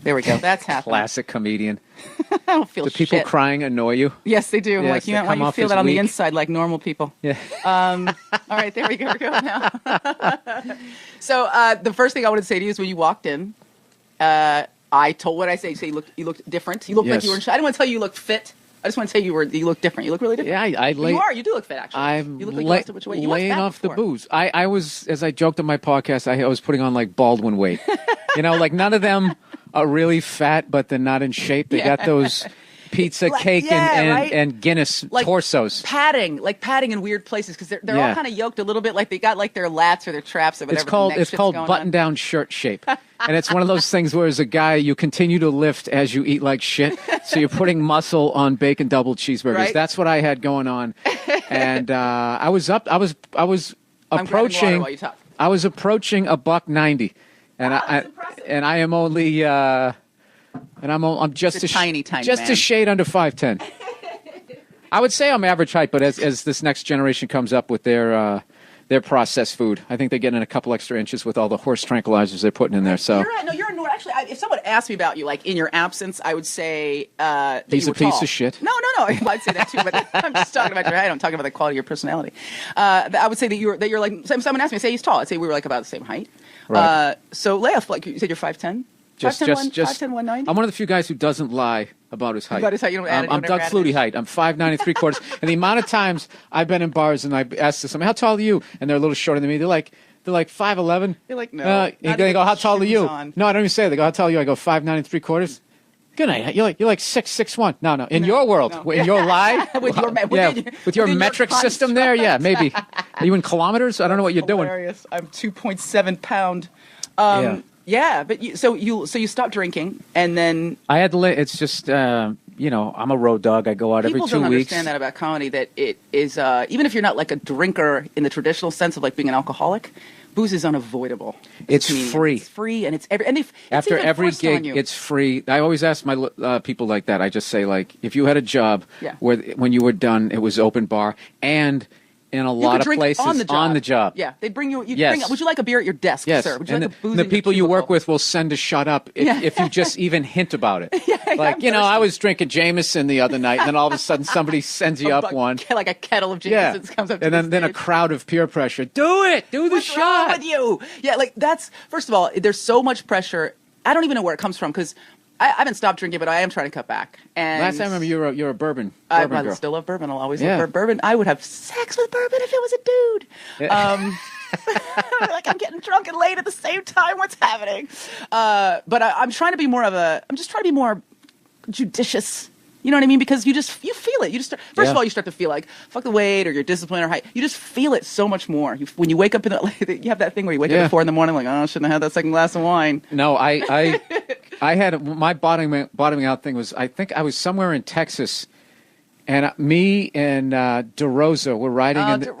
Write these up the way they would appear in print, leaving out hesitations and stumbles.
There we go. That's happening. Classic comedian. I don't feel Do people shit. crying annoy you? Yes, they do. Yes, Like, they you come you off feel as that on the weak. inside like normal people. Yeah. All right, there we go. We're going now. So the first thing I wanted to say to you is when you walked in, I told what I say. You looked different. You looked like you were in shape. I didn't want to tell you you looked fit. I just want to tell you you look different. You look really different. Yeah, you do look fit, actually. You look like you lost a bunch of weight. You weren't laying fat off the before. booze. I was, as I joked on my podcast, I was putting on like Baldwin weight. Like none of them are really fat, but they're not in shape. They got those pizza, cake, and Guinness torsos. Padding in weird places because they're all kind of yoked a little bit. Like they got like their lats or their traps or whatever. It's called button-down shirt shape. And it's one of those things where as a guy, you continue to lift as you eat like shit. So you're putting muscle on bacon double cheeseburgers. Right. That's what I had going on. And I was approaching. I'm grabbing water while you talk. I was approaching $190, and I am only I'm just a tiny just man. a shade under 5'10". I would say I'm average height, but as this next generation comes up with their processed food, I think they're getting a couple extra inches with all the horse tranquilizers they're putting in there. So you're right. No, you're actually. If someone asked me about you, like in your absence, I would say that he's you a were piece tall. of shit. No. I'd say that too, but I'm just talking about your height. I'm talking about the quality of your personality. I would say that you're like. Someone asked me, say he's tall. I'd say we were like about the same height. Right. So lay off, like you said, you're 5'10". 5'10", 190. I'm one of the few guys who doesn't lie about his height. About his height, you don't add it. I'm Doug Flutie height. I'm 5'9" and 3/4. And the amount of times I've been in bars and I asked somebody, "How tall are you?" and they're a little shorter than me. They're like 5'11". You're like, no. They go, "How tall are you?" On. No, I don't even say it. They go, "How tall are you?" I go, 5'9" and 3/4. Good night. You're like 6'1". No. In your world, in your lie, with your metric system there, yeah, maybe. Are you in kilometers? I don't know what you're hilarious. I'm 2.7 pound. Yeah, but so you stopped drinking, and then I had to. It's just I'm a road dog. I go out every 2 weeks. People don't understand that about comedy. That it is even if you're not like a drinker in the traditional sense of like being an alcoholic, booze is unavoidable. It's free. It's free, and after every gig, it's free. I always ask my people like that. I just say like, if you had a job where when you were done, it was open bar and. In a lot of places on the job. Yeah, they bring you. Would you like a beer at your desk, sir? Would you like a booze? The people you work with will send a shut up if you just even hint about it. I was drinking Jameson the other night, and then all of a sudden somebody sends you up one, like a kettle of Jamesons comes up, and then a crowd of peer pressure. Do it, do the What's shot. Wrong with you? Yeah, like that's first of all, there's so much pressure. I don't even know where it comes from because. I haven't stopped drinking, but I am trying to cut back. And last time I remember you're a bourbon I girl. still love bourbon. I'll always love bourbon. I would have sex with bourbon if it was a dude. Yeah. Like I'm getting drunk and laid at the same time. What's happening? But I'm trying to be more judicious. You know what I mean? Because you feel it. First of all, you start to feel like fuck the weight or your discipline or height. You just feel it so much more. When you wake up you have that thing where you wake up at 4 a.m. like, oh, I shouldn't have had that second glass of wine. No, I had my bottoming out thing was I think I was somewhere in Texas, and me and DeRosa were riding.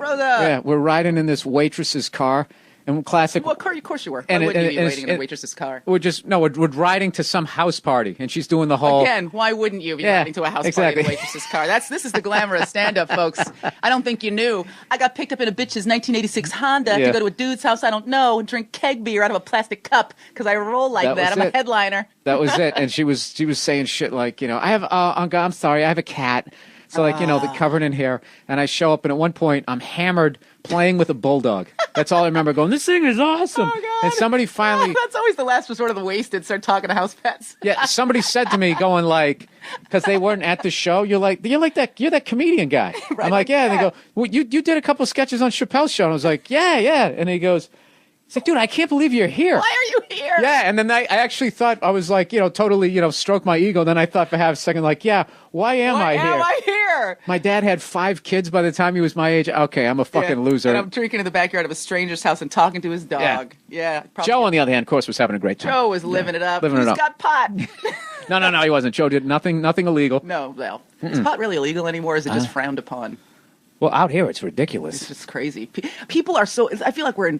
We're riding in this waitress's car. And classic. Well, of course you were. Why wouldn't you be waiting in the waitress's car? We're riding to some house party, and she's doing the whole. Again, why wouldn't you be riding to a house party in the waitress's car? This is the glamour of stand-up, folks. I don't think you knew. I got picked up in a bitch's 1986 Honda to go to a dude's house I don't know and drink keg beer out of a plastic cup because I roll like that. I'm a headliner. That was it. And she was saying shit like, I have. I'm sorry, I have a cat. So they're covered in hair, and I show up, and at one point I'm hammered playing with a bulldog. That's all I remember going, this thing is awesome. Oh, God. And somebody finally... That's always the last resort of the wasted, start talking to house pets. Yeah, somebody said to me going like, because they weren't at the show, you're that comedian guy. Right, I'm like, yeah. And they go, well, you did a couple sketches on Chappelle's show. And I was like, yeah. And he goes... It's like, dude, I can't believe you're here. Why are you here? Yeah, and then I actually thought, I was like, totally, stroke my ego. Then I thought for half a second, like, yeah, why am I here? My dad had 5 kids by the time he was my age. Okay, I'm a fucking loser. And I'm drinking in the backyard of a stranger's house and talking to his dog. Yeah. Joe, on the other hand, of course, was having a great time. Joe was living it up. He's got pot. No, he wasn't. Joe did nothing illegal. No, well, is pot really illegal anymore? Or is it just frowned upon? Well, out here, it's ridiculous. It's just crazy. People are so... I feel like we're in...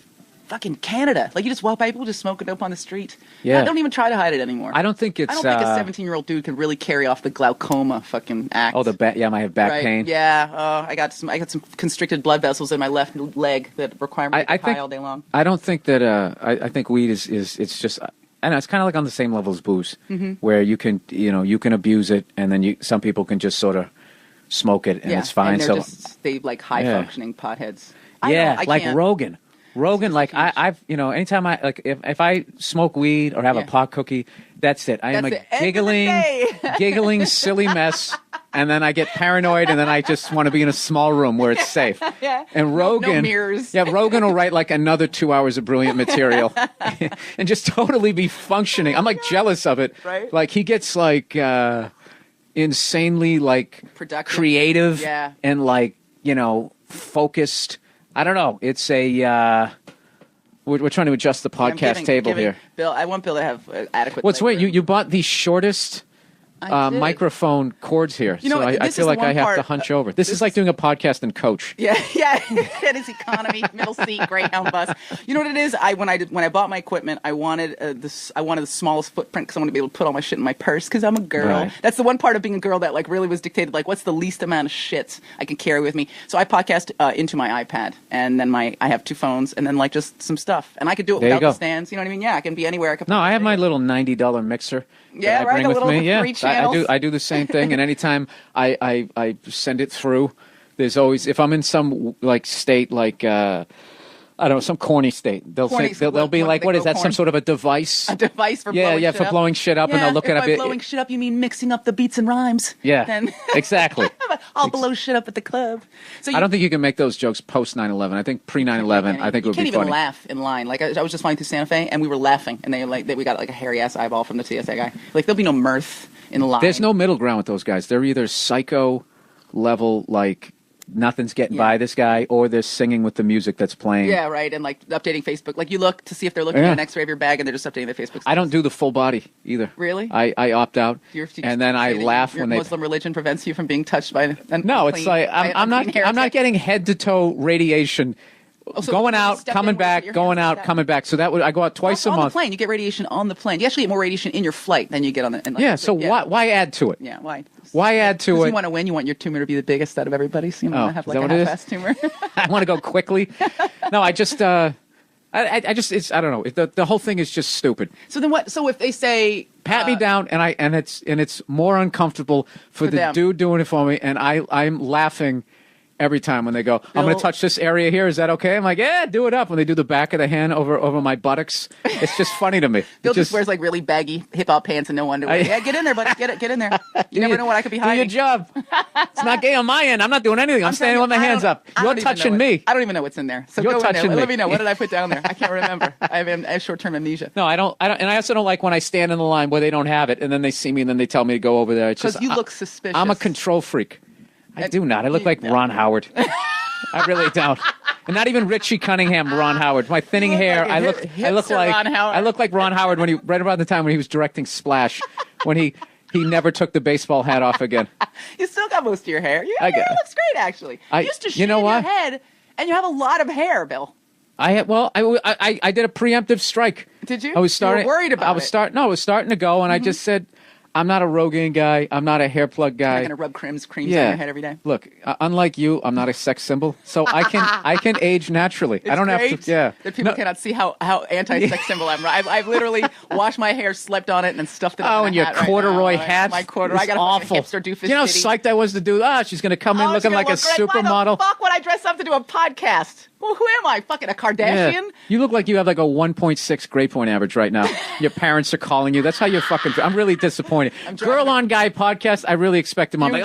fucking Canada. Like you just walk by, people just smoking dope on the street. Yeah. Don't even try to hide it anymore. I don't think a 17-year-old dude can really carry off the glaucoma fucking act. Oh, I have back pain. Yeah. I got some constricted blood vessels in my left leg that require me to high all day long. I don't think that I think weed is it's just I know it's kind of like on the same level as booze, where you can abuse it, and then some people can just sort of smoke it and it's fine. And they like high functioning potheads. I like can't. Rogan, like I've anytime I like if I smoke weed or have a pot cookie, that's it. I am a giggling silly mess, and then I get paranoid, and then I just want to be in a small room where it's safe. And Rogan, no mirrors. Rogan will write like another 2 hours of brilliant material, and just totally be functioning. I'm like jealous of it. Right? Like he gets like insanely like productive, creative, and like focused. I don't know. It's a. We're trying to adjust the podcast table here. Bill, I want Bill to have adequate. What's weird? You bought the shortest microphone cords here, so I feel like I have to hunch over. This is like doing a podcast in coach. Yeah, it is economy, middle seat, Greyhound bus. You know what it is? When I bought my equipment, I wanted the smallest footprint because I want to be able to put all my shit in my purse because I'm a girl. Right. That's the one part of being a girl that like really was dictated. Like, what's the least amount of shit I can carry with me? So I podcast into my iPad, and then I have 2 phones, and then like just some stuff, and I could do it without the stands. You know what I mean? Yeah, I can be anywhere. I have my little $90 mixer. Yeah, right. The little 3 channels. I do the same thing, and anytime I send it through, there's always, if I'm in some like state like I don't know, some corny state, they'll be like, what is that? Corny? Some sort of a device? A device for blowing shit up? Yeah, for blowing shit up, and they'll look it up. By blowing shit up, you mean mixing up the beats and rhymes? Yeah, then exactly. I'll blow shit up at the club. So I don't think you can make those jokes post 9/11. I think pre 9/11, I think it would be funny. You can't even laugh in line. Like I was just flying through Santa Fe, and we were laughing, and we got like a hairy ass eyeball from the TSA guy. Like there'll be no mirth in the line. There's no middle ground with those guys. They're either psycho level, like nothing's getting by this guy, or they're singing with the music that's playing. Yeah, right, and like updating Facebook. Like you look to see if they're looking at an X-ray of your bag, and they're just updating their Facebook. I don't do the full body either. Really? I opt out, and then I laugh when Muslim religion prevents you from being touched by. It's like I'm not getting head to toe radiation. Going out, coming back, going out, coming back. So I go out twice a month. On the plane, you get radiation on the plane. You actually get more radiation in your flight than you get on the. So why add to it? Yeah, why? Why add to it? You want to win. You want your tumor to be the biggest out of everybody. So you want to have like a half-assed tumor. I want to go quickly. No, I just. I don't know. The whole thing is just stupid. So then what? So if they say pat me down, and it's more uncomfortable for the dude doing it for me, and I'm laughing every time when they go, I'm going to touch this area here. Is that okay? I'm like, yeah, do it up. When they do the back of the hand over my buttocks, it's just funny to me. Bill just wears like really baggy hip-hop pants and no underwear. Yeah, get in there, buddy. Get in there. You never know what I could be hiding. Do your job. It's not gay on my end. I'm not doing anything. I'm standing with my hands up. You're touching me. I don't even know what's in there. So you're touching me. Let me know. What did I put down there? I can't remember. I have short-term amnesia. No, I don't. And I also don't like when I stand in the line where they don't have it, and then they see me, and then they tell me to go over there. Because you look suspicious. I'm a control freak. I do not. I look like Ron Howard. I really don't. And not even Richie Cunningham, Ron Howard. My thinning hair, I look like Ron Howard right around the time when he was directing Splash, when he never took the baseball hat off again. You still got most of your hair. Your hair looks great, actually. You used to shave your head, and you have a lot of hair, Bill. I did a preemptive strike. Did you? I was starting. You were worried about it. I was starting to go, and I just said, I'm not a Rogaine guy. I'm not a hair plug guy. You're not going to rub creams on your head every day. Look, unlike you, I'm not a sex symbol, so I can age naturally. It's I don't great have to. Yeah, that people cannot see how anti-sex symbol I'm. I've literally washed my hair, slept on it, and then stuffed it. And your corduroy hat. My corduroy. I got awful. A hipster doofus. You know how psyched I was to do. She's going to come in looking like a supermodel. Why the fuck would I dress up to do a podcast? Well, who am I? Fucking a Kardashian? Yeah. You look like you have like a 1.6 grade point average right now. Your parents are calling you. That's how you're fucking. I'm really disappointed. Girl on Guy podcast. I really expect them. I'm like,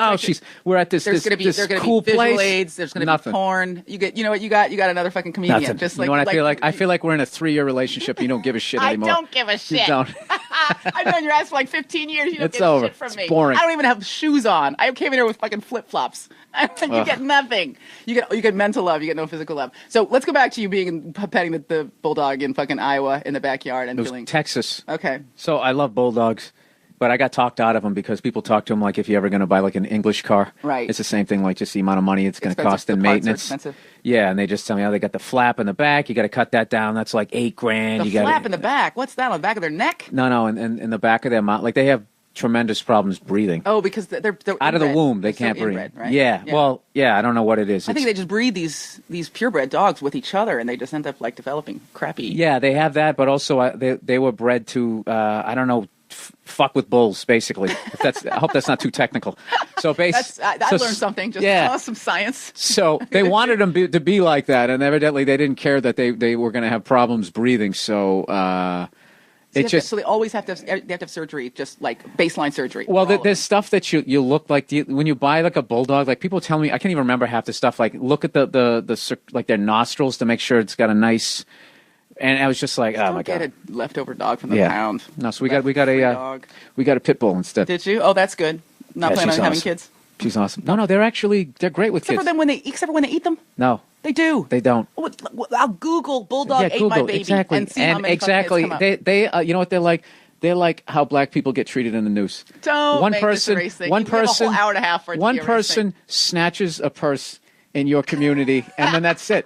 we're at this cool place. There's going to be visual aids. There's going to be porn. You know what? You got another fucking comedian. Nothing. Just like, you know what I feel like we're in a 3-year relationship. You don't give a shit anymore. I don't give a shit. You don't. I've known your ass for like 15 years. You don't it's get over. shit from it's me. Boring. I don't even have shoes on. I came in here with fucking flip flops. You get nothing. You get mental love. You get no physical love. So let's go back to you petting the bulldog in fucking Iowa in the backyard and feeling Texas. Okay. So I love bulldogs, but I got talked out of them because people talk to them like if you're ever going to buy like an English car, right? It's the same thing, like just the amount of money it's going to cost in maintenance. Yeah, and they just tell me, they got the flap in the back. You got to cut that down. That's like $8,000. The flap in the back. What's that on the back of their neck? No, in the back of their mouth. Like they have tremendous problems breathing. Oh, because they're out of the inbred. womb, they They're can't breathe. Inbred, right? Yeah. Well, yeah, I don't know what it is. I think they just breed these purebred dogs with each other, and they just end up like developing crappy. Yeah, they have that, but also they were bred to I don't know. Fuck with bulls, basically. I hope that's not too technical. So I learned something. Just some science. So they wanted them to be like that, and evidently they didn't care that they were going to have problems breathing. So so they always have to have surgery, just like baseline surgery. Well, there's stuff that you look like when you buy like a bulldog. Like people tell me, I can't even remember half the stuff. Like look at the like their nostrils to make sure it's got a nice. And I was just like, oh my god! Don't get a leftover dog from the pound. No, so we got a pit bull instead. Did you? Oh, that's good. Not planning on having kids. She's awesome. No, they're great with kids. Except for when they eat them. No, they do. They don't. I'll Google bulldog ate my baby and see how many kids come up. They you know what they're like. They're like how black people get treated in the news. Don't make this a race thing. One person, a whole hour and a half for it to one be a race person thing. snatches a purse in your community, and then that's it.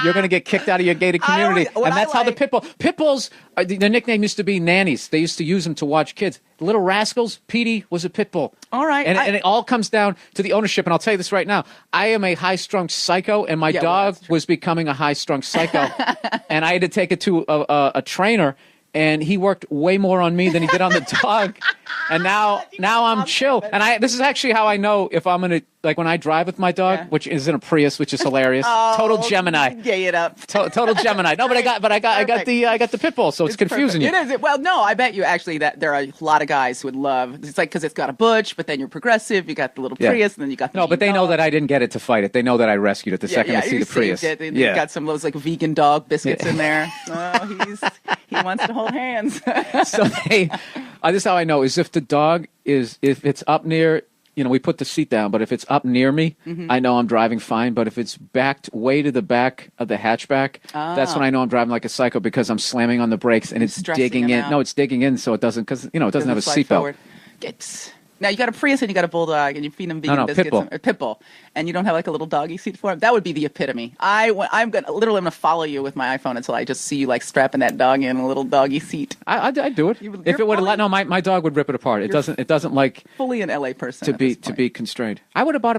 You're going to get kicked out of your gated community. And that's how the pit bulls, their nickname used to be nannies. They used to use them to watch kids. Little Rascals, Petey was a pit bull. All right. And it all comes down to the ownership. And I'll tell you this right now. I am a high-strung psycho, and my dog was becoming a high-strung psycho. And I had to take it to a trainer, and he worked way more on me than he did on the dog. And now I'm chill. And this is actually how I know if I'm going to, like when I drive with my dog, which is in a Prius, which is hilarious. Total Gemini. Gay it up. Total Gemini. No, but I got the pit bull, so it's confusing you. It is. Well, no, I bet you actually that there are a lot of guys who would love. It's like because it's got a butch, but then you're progressive. You got the little Prius, and then you got the but they know that I didn't get it to fight it. They know that I rescued it the second they see the Prius. You got some of those like vegan dog biscuits in there. Oh, he wants to hold hands. So this is how I know is if the dog if it's up near. We put the seat down, but if it's up near me, I know I'm driving fine. But if it's backed way to the back of the hatchback, that's when I know I'm driving like a psycho because I'm slamming on the brakes and it's digging in. No, it's digging in so it doesn't, because it doesn't have a seatbelt. Now you got a Prius and you got a bulldog and you feed them vegan biscuits. Pit bull, and you don't have like a little doggy seat for him. That would be the epitome. I'm gonna follow you with my iPhone until I just see you like strapping that dog in a little doggy seat. I'd do it if it would let. No, my dog would rip it apart. It doesn't like fully an LA person to be constrained. I would have bought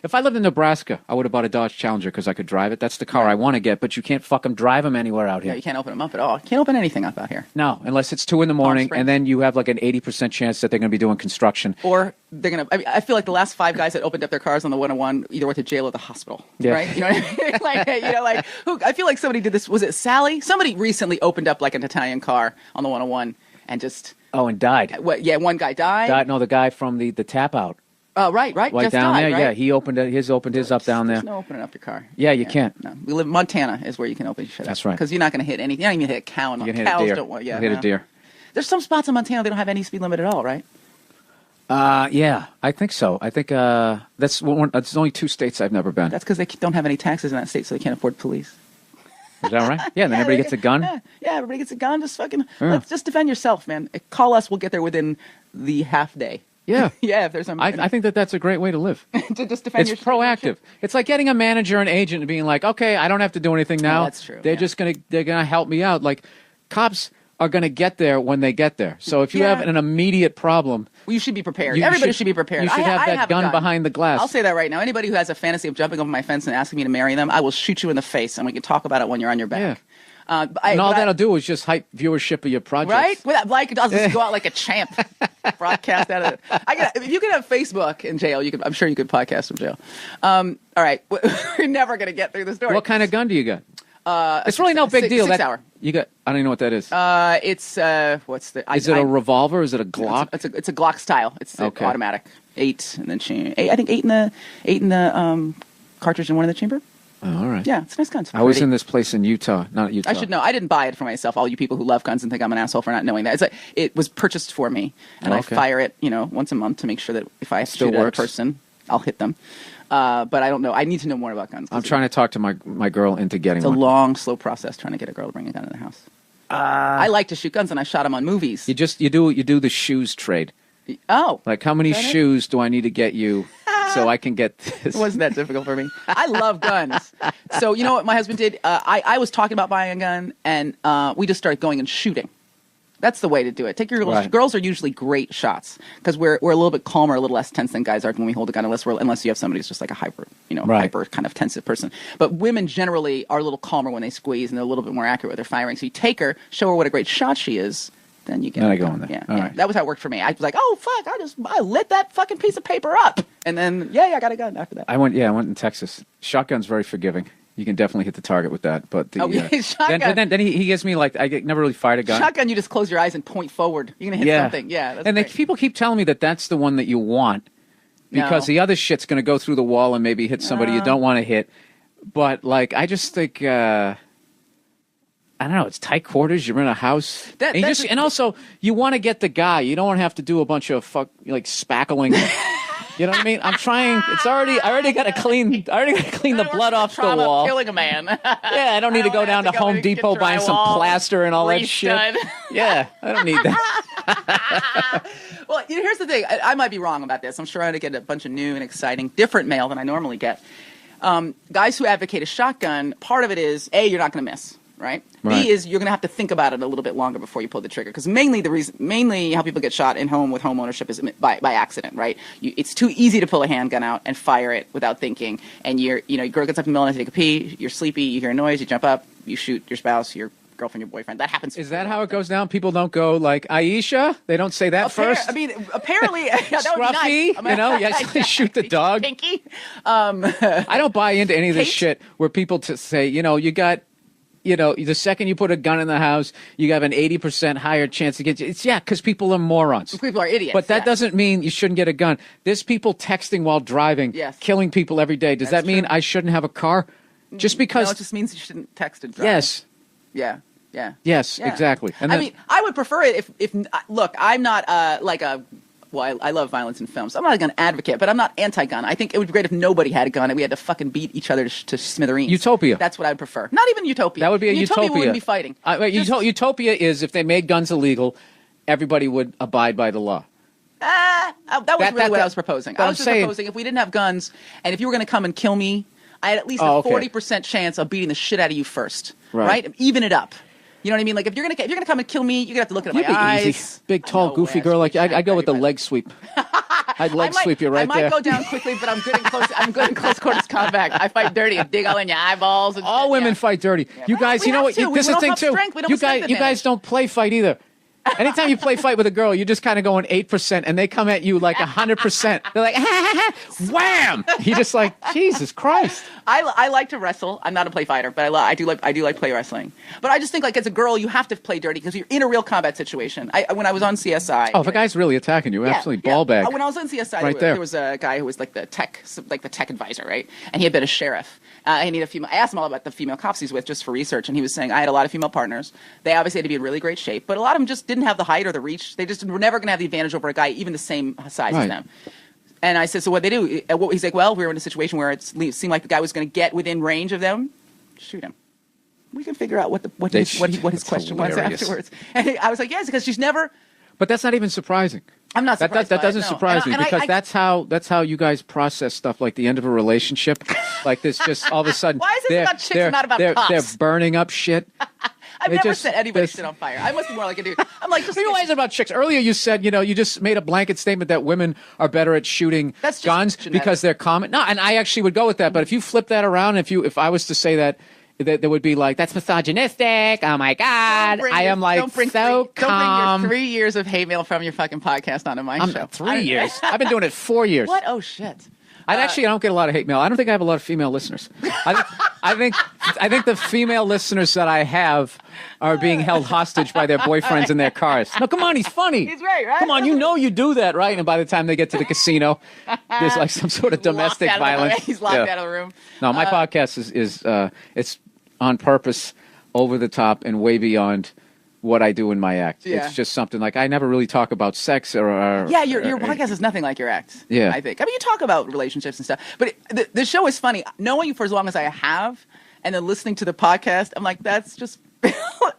if I lived in Nebraska, I would have bought a Dodge Challenger because I could drive it. That's the car I want to get, but you can't fucking drive them anywhere out here. Yeah, you can't open them up at all. You can't open anything up out here. No, unless it's 2 a.m, and then you have like an 80% chance that they're going to be doing construction. Or they're going to, I feel like the last 5 guys that opened up their cars on the 101 either went to jail or the hospital, right? You know what I mean? I feel like somebody did this. Was it Sally? Somebody recently opened up like an Italian car on the 101 and just... Oh, and died. One guy died. No, the guy from the tap out. Oh, right. Right just down died, there, right? yeah. He opened his up down there. There's no opening up your car. Yeah, you can't. No. We live in Montana is where you can open your shit up. That's right. Because you're not going to hit anything. You're not even going to hit a cow. You can hit a deer. You hit a deer. There's some spots in Montana they don't have any speed limit at all, right? Yeah, I think so. I think that's only 2 states I've never been. That's because they don't have any taxes in that state, so they can't afford police. Is that right? Yeah, and then everybody gets a gun? Yeah, everybody gets a gun. Just fucking, let's just defend yourself, man. Call us. We'll get there within the half day. Yeah. Yeah, if there's some... I think that's a great way to live. To just defend It's proactive. It's like getting a manager and agent and being like, okay, I don't have to do anything now. That's true. They're gonna help me out. Like, cops are going to get there when they get there. So if you have an immediate problem... Well, you should be prepared. Everybody should be prepared. You should have that gun behind the glass. I'll say that right now. Anybody who has a fantasy of jumping over my fence and asking me to marry them, I will shoot you in the face, and we can talk about it when you're on your back. Yeah. And all that'll do is just hype viewership of your projects. Right? I'll just go out like a champ. Broadcast out of it. If you could have Facebook in jail, I'm sure you could podcast from jail. All right. We're never going to get through the story. What kind of gun do you got? It's really no big deal. 6 hour. You got? I don't even know what that is. It's what's the? Is it a revolver? Is it a Glock? It's a Glock style. It's automatic. 8 and then I think 8 in the cartridge and 1 in the chamber. Oh, all right. Yeah, it's a nice gun. I was in this place in Utah, not Utah. I should know. I didn't buy it for myself. All you people who love guns and think I'm an asshole for not knowing that. It's like, it was purchased for me, and I fire it, once a month to make sure that if I shoot at a person, I'll hit them. But I don't know. I need to know more about guns. I'm trying to talk to my girl into getting one. It's a long, slow process trying to get a girl to bring a gun in the house. I like to shoot guns, and I shot them on movies. You do the shoes trade. Oh. Like, how many shoes do I need to get you so I can get this? It wasn't that difficult for me. I love guns. So, you know what my husband did? I was talking about buying a gun, and we just started going and shooting. That's the way to do it. Take your little girls are usually great shots because we're a little bit calmer, a little less tense than guys are when we hold a gun, unless you have somebody who's just like a hyper kind of tensive person. But women generally are a little calmer when they squeeze, and they're a little bit more accurate with their firing. So you take her, show her what a great shot she is, then you get. Then I go on there. Yeah, Right. That was how it worked for me. I was like, oh fuck, I lit that fucking piece of paper up, and then I got a gun after that. I went in Texas. Shotgun's very forgiving. You can definitely hit the target with that, but shotgun. Then he gives me like I never really fired a gun. Shotgun, you just close your eyes and point forward. You're gonna hit something. Yeah, and people keep telling me that that's the one that you want because the other shit's gonna go through the wall and maybe hit somebody you don't want to hit. But like, I just think I don't know. It's tight quarters. You're in a house, and also you want to get the guy. You don't want to have to do a bunch of spackling. You know what I mean? I'm trying. I already got to clean the blood off the wall. Killing a man. Yeah, I don't need to go down to Home Depot buying some plaster and all that shit. Yeah, I don't need that. Well, here's the thing. I might be wrong about this. I'm sure I'm going to get a bunch of new and exciting, different mail than I normally get. Guys who advocate a shotgun, part of it is, A, you're not going to miss. Right? B is you're going to have to think about it a little bit longer before you pull the trigger. Because mainly how people get shot in home with home ownership is by accident, right? It's too easy to pull a handgun out and fire it without thinking. And your girl gets up in the middle of the night to take a pee, you're sleepy, you hear a noise, you jump up, you shoot your spouse, your girlfriend, your boyfriend. That happens. Is that how it goes down? People don't go like, Aisha? They don't say that first? I mean, apparently, that would be nice. You shoot the dog. Pinky. I don't buy into any of this shit where people say, you got... the second you put a gun in the house, you have an 80% higher chance to get you. It's because people are morons. People are idiots. But that doesn't mean you shouldn't get a gun. There's people texting while driving, killing people every day. Does that mean I shouldn't have a car? Just because? No, it just means you shouldn't text and drive. Yes. Yeah. Yes, exactly. And I mean, I would prefer it if look, I'm not I love violence in films. I'm not a gun advocate, but I'm not anti-gun. I think it would be great if nobody had a gun and we had to fucking beat each other to smithereens. Utopia. That's what I would prefer. Not even utopia. That would be a utopia. We wouldn't be fighting. Utopia is if they made guns illegal, everybody would abide by the law. That was really what I was proposing. I was just proposing if we didn't have guns and if you were going to come and kill me, I had at least a 40% chance of beating the shit out of you first. Right? Even it up. You know what I mean? Like if you're gonna come and kill me, you're gonna have to look at my eyes. Easy. Big, tall, goofy girl like you. I'd go with the leg sweep. I'd sweep you right there. I might go down quickly, but I'm good in close. I'm good in close quarters combat. I fight dirty and dig all in your eyeballs. All women fight dirty. Yeah. You guys, you know what? This is the thing too. You guys don't play fight either. Anytime you play fight with a girl, you're just kind of going 8%, and they come at you like 100%. They're like, wham! You're just like, Jesus Christ. I like to wrestle. I'm not a play fighter, but I do like play wrestling. But I just think like as a girl, you have to play dirty because you're in a real combat situation. When I was on CSI, if a guy's really attacking you, absolutely ball bag. When I was on CSI, there was a guy who was like the tech advisor, right? And he had been a sheriff. I asked him all about the female cops he's with just for research, and he was saying I had a lot of female partners. They obviously had to be in really great shape, but a lot of them just didn't have the height or the reach. They just were never going to have the advantage over a guy even the same size as them. And I said, so what they do? He's like, well, we were in a situation where it seemed like the guy was going to get within range of them. Shoot him. We can figure out what his question was afterwards. And I was like, yes, because she's never. But that's not even surprising. I'm not surprised. That doesn't surprise me because that's how you guys process stuff like the end of a relationship. Like this, just all of a sudden. Why is this about chicks and not about cops? They're burning up shit. I've never set anybody's shit on fire. I must be more like a dude. I'm like, why is it about chicks? Earlier you said, you just made a blanket statement that women are better at shooting guns because they're common. No, and I actually would go with that. But if you flip that around, if I was to say that there would be like, that's misogynistic. Oh my God. I am like so calm. Don't bring your 3 years of hate mail from your fucking podcast onto my show. 3 years. I've been doing it 4 years. What? Oh shit. I don't get a lot of hate mail. I don't think I have a lot of female listeners. I think the female listeners that I have are being held hostage by their boyfriends in their cars. No, come on, he's funny. He's right? Come on, you do that, right? And by the time they get to the casino, there's like some sort of domestic violence. He's locked out of the room. No, my podcast is it's on purpose, over the top, and way beyond what I do in my act. It's just something like I never really talk about sex or your podcast is nothing like your act. Yeah, I think. I mean, you talk about relationships and stuff, but the show is funny. Knowing you for as long as I have, and then listening to the podcast, I'm like, that's just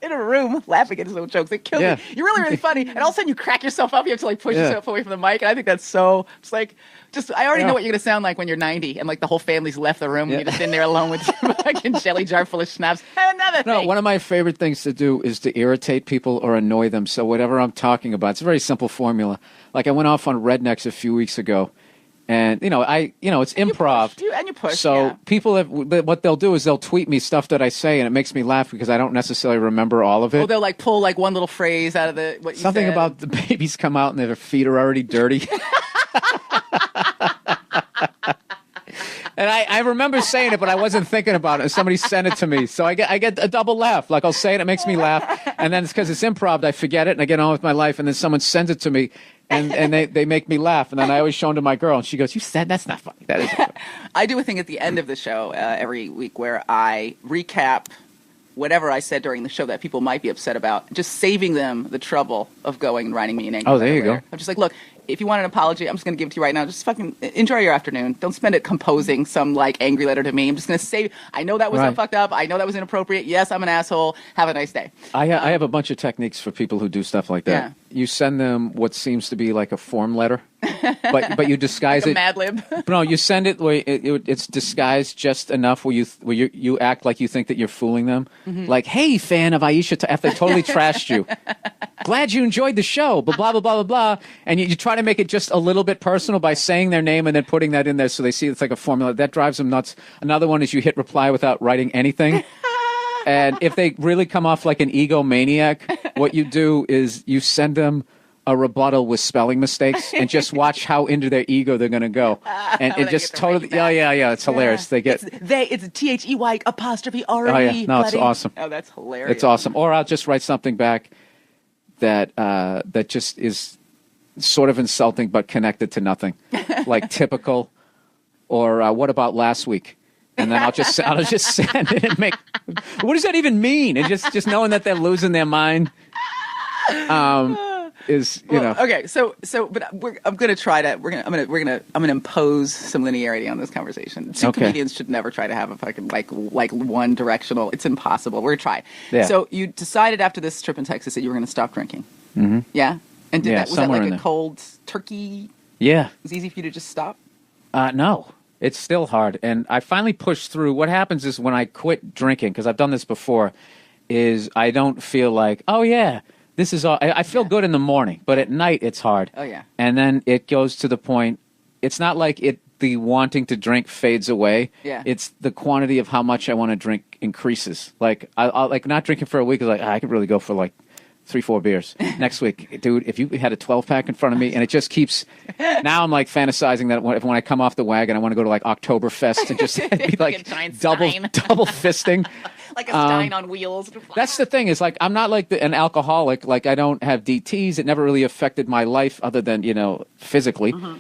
in a room laughing at his own jokes. It kills me. You're really, really funny. And all of a sudden you crack yourself up. You have to like push yourself away from the mic. And I think that's so, it's like, I already know what you're going to sound like when you're 90 and like the whole family's left the room and you're just in there alone with your fucking jelly jar full of schnapps. Another thing. One of my favorite things to do is to irritate people or annoy them. So whatever I'm talking about, it's a very simple formula. Like I went off on Rednecks a few weeks ago. And, it's improv. You push, so people, what they'll do is they'll tweet me stuff that I say, and it makes me laugh because I don't necessarily remember all of it. Oh, they'll like pull like one little phrase out of what you Something said. About the babies come out and their feet are already dirty. And I remember saying it, but I wasn't thinking about it. Somebody sent it to me. So I get a double laugh. Like I'll say it, it makes me laugh. And then it's because it's improv, I forget it, and I get on with my life. And then someone sends it to me, and they make me laugh. And then I always show them to my girl, and she goes, "You said that's not funny. That isn't funny." I do a thing at the end of the show every week where I recap whatever I said during the show that people might be upset about, just saving them the trouble of going and writing me an angry letter. Oh, there you go. I'm just like, look, if you want an apology, I'm just going to give it to you right now. Just fucking enjoy your afternoon. Don't spend it composing some like angry letter to me. I'm just going to say, I know that was fucked up. I know that was inappropriate. Yes, I'm an asshole. Have a nice day. I have a bunch of techniques for people who do stuff like that. Yeah. You send them what seems to be like a form letter, but you disguise like it. Mad Lib. No, you send it where it's disguised just enough where you act like you think that you're fooling them. Mm-hmm. Like, hey, fan of Aisha, after they totally trashed you. Glad you enjoyed the show, but blah, blah, blah, blah, blah. And you try to make it just a little bit personal by saying their name and then putting that in there so they see it's like a formula. That drives them nuts. Another one is you hit reply without writing anything. And if they really come off like an egomaniac, what you do is you send them a rebuttal with spelling mistakes and just watch how into their ego they're going to go. And it just totally, yeah, it's hilarious. They get, it's THEY apostrophe R-E. Oh, yeah, no, it's awesome. Oh, that's hilarious. It's awesome. Or I'll just write something back that just is sort of insulting but connected to nothing, like typical, or what about last week? And then I'll just send it and make. What does that even mean? And just knowing that they're losing their mind, is okay. So but I'm gonna try to I'm gonna impose some linearity on this conversation. Two comedians should never try to have a fucking like one directional. It's impossible. We're gonna try. Yeah. So you decided after this trip in Texas that you were gonna stop drinking. Mm-hmm. Yeah. And was that like a cold turkey? Yeah. It was easy for you to just stop? No. It's still hard. And I finally pushed through. What happens is when I quit drinking, because I've done this before, is I don't feel like, oh, yeah, this is all. I feel good in the morning, but at night it's hard. Oh, yeah. And then it goes to the point, it's not like the wanting to drink fades away. Yeah. It's the quantity of how much I want to drink increases. Like, I'll like not drinking for a week is like, I could really go for like 3-4 beers. Next week, dude, if you had a 12-pack in front of me, and it just keeps... Now I'm like fantasizing that when I come off the wagon, I want to go to like Oktoberfest and just be like double fisting. Like a Stein on wheels. That's the thing, is like I'm not like an alcoholic. Like I don't have DTs. It never really affected my life other than, physically. Mm-hmm.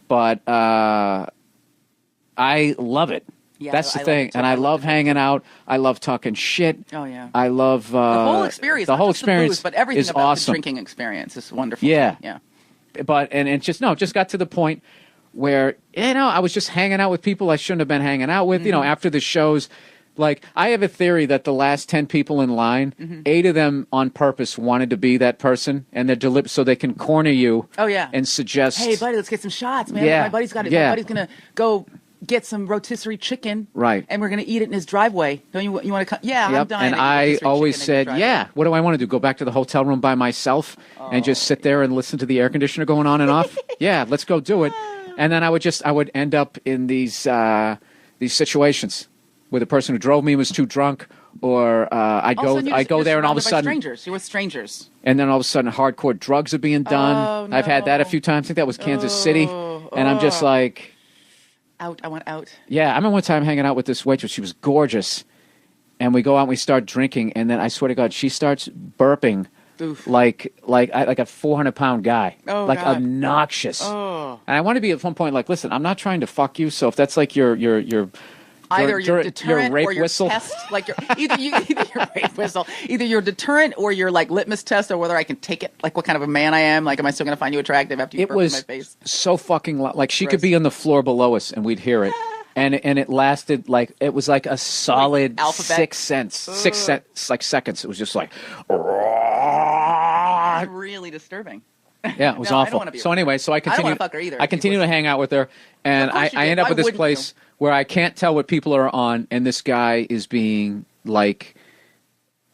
But I love it. Yeah, that's the thing, and I love hanging out. I love talking shit. Oh yeah, I love the whole experience. The whole experience, booze, but everything is about awesome. The drinking experience is wonderful. Yeah, yeah. But and it just got to the point where I was just hanging out with people I shouldn't have been hanging out with. Mm-hmm. After the shows, like I have a theory that the last 10 people in line, 8 of them on purpose wanted to be that person, and they're so they can corner you. Oh yeah, and suggest, hey buddy, let's get some shots, man. Yeah, my buddy's got it. Yeah. My buddy's gonna go get some rotisserie chicken, right? And we're gonna eat it in his driveway. Don't you want to come? Yeah, yep. I'm dying. And I always said, yeah. What do I want to do? Go back to the hotel room by myself and just sit there and listen to the air conditioner going on and off? Yeah, let's go do it. And then I would end up in these situations where the person who drove me was too drunk, or I go there and all of a sudden strangers. You're with strangers. And then all of a sudden hardcore drugs are being done. Oh, no. I've had that a few times. I think that was Kansas City, and I'm just like. I want out. Yeah, I remember one time hanging out with this waitress. She was gorgeous. And we go out and we start drinking. And then I swear to God, she starts burping. Oof. like a 400-pound guy. Oh, like God. Obnoxious. Oh. And I want to be at one point like, listen, I'm not trying to fuck you. So if that's like your either your deterrent rape or your whistle. test, like either your rape whistle, either your deterrent or your like litmus test, or whether I can take it, like what kind of a man I am. Like, am I still going to find you attractive after you burp in my face? So fucking like she could be on the floor below us and we'd hear it. and it lasted like it was like a solid like 6 seconds. It was just like really disturbing. Yeah, it was awful. So anyway, so I continue. I don't want to fuck her either. I continue to hang out with her, and I end up with this place where I can't tell what people are on, and this guy is being like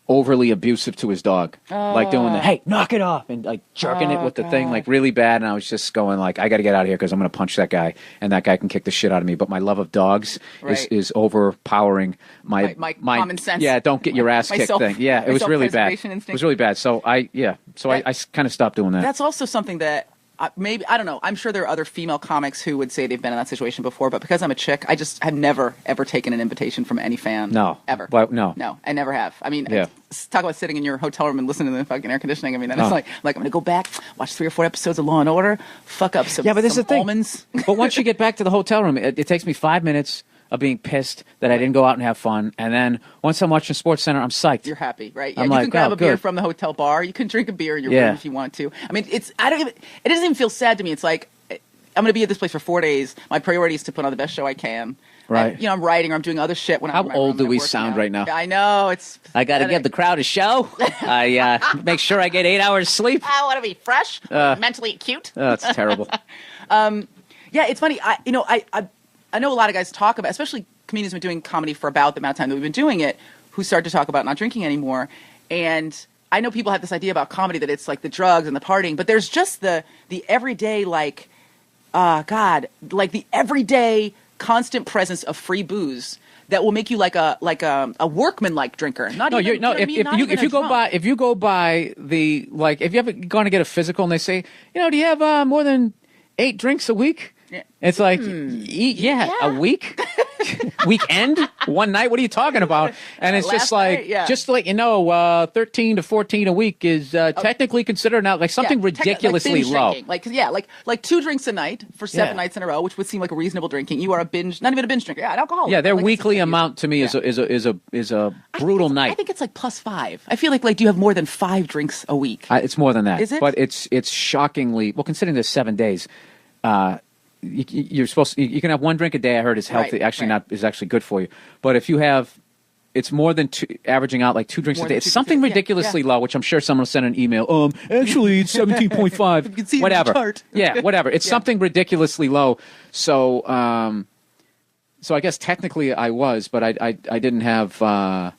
overly abusive to his dog, like doing the hey, knock it off, and like jerking it with the thing like really bad. And I was just going like, I got to get out of here because I'm going to punch that guy, and that guy can kick the shit out of me. But my love of dogs is overpowering my common sense. Yeah, don't get your ass kicked thing. Yeah, it was really bad. It was really bad. So I kind of stopped doing that. That's also something that. Maybe, I don't know. I'm sure there are other female comics who would say they've been in that situation before, but because I'm a chick, I just have never, ever taken an invitation from any fan. No. Ever. Well, no. No, I never have. I mean, talk about sitting in your hotel room and listening to the fucking air conditioning. I mean, it's like I'm going to go back, watch 3 or 4 episodes of Law & Order, fuck up some, but this is the thing. almonds. But once you get back to the hotel room, it takes me 5 minutes of being pissed that I didn't go out and have fun. And then once I'm watching SportsCenter, I'm psyched. You're happy, right? Yeah, I'm you like, can grab a beer good. from the hotel bar. You can drink a beer in your room if you want to. I mean, it doesn't even feel sad to me. It's like, I'm going to be at this place for 4 days. My priority is to put on the best show I can. Right. And, I'm writing or I'm doing other shit when I'm in my How old room do we working sound out. right now? I know. I got to give the crowd a show. I make sure I get 8 hours sleep. I want to be fresh, mentally acute. That's terrible. Yeah, it's funny. I know a lot of guys talk about, especially comedians who've been doing comedy for about the amount of time that we've been doing it, who start to talk about not drinking anymore. And I know people have this idea about comedy that it's like the drugs and the partying, but there's just the everyday, like, like the everyday constant presence of free booze that will make you like a workman-like drinker. If you go by the, like, if you ever gone to get a physical and they say, do you have more than 8 drinks a week? Yeah. It's like, a week? Weekend? One night? What are you talking about? And it's just like, just to let you know, 13 to 14 a week is technically considered now like something ridiculously low. Like 2 drinks a night for 7 nights in a row, which would seem like a reasonable drinking. You are not even a binge drinker. Yeah, an alcoholic. Yeah, their weekly amount to me is a brutal night. I think it's like +5. I feel like do you have more than 5 drinks a week? It's more than that. Is it? But it's shockingly, well, considering there's 7 days, you're supposed to, you can have 1 drink a day. I heard is healthy. Is actually good for you. But if you have, it's more than 2, averaging out like 2 drinks a day. It's something ridiculously low, which I'm sure someone will send an email. Actually, it's 17.5. You can see whatever. It in the chart. Yeah, whatever. It's something ridiculously low. So, so I guess technically I was, but I didn't have. Well,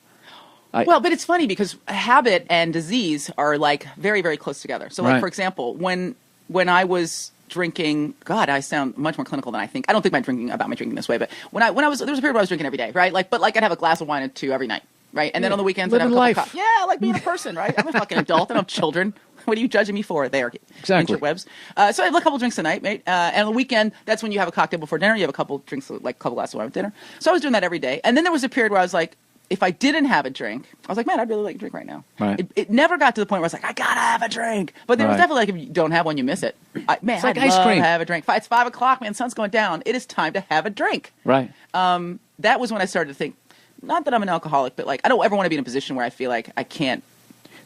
but it's funny because habit and disease are like very, very close together. So, like for example, when I was drinking, God, I sound much more clinical than I think. I don't think about my drinking this way, but when I was, there was a period where I was drinking every day, right? But I'd have a glass of wine or 2 every night, right? And then on the weekends I'd have a couple of cups. Yeah, like being a person, right? I'm a fucking adult. I don't have children. What are you judging me for? There, exactly. Interwebs. So I have a couple drinks a night, mate. And on the weekend, that's when you have a cocktail before dinner. You have a couple drinks, like a couple glasses of wine with dinner. So I was doing that every day. And then there was a period where I was like, if I didn't have a drink, I was like, man, I'd really like a drink right now. Right. It never got to the point where I was like, I gotta have a drink. But there was definitely like, if you don't have one, you miss it. Man, it's like I'd ice love cream. to have a drink. It's 5 o'clock, man, sun's going down. It is time to have a drink. Right. That was when I started to think, not that I'm an alcoholic, but like, I don't ever want to be in a position where I feel like I can't.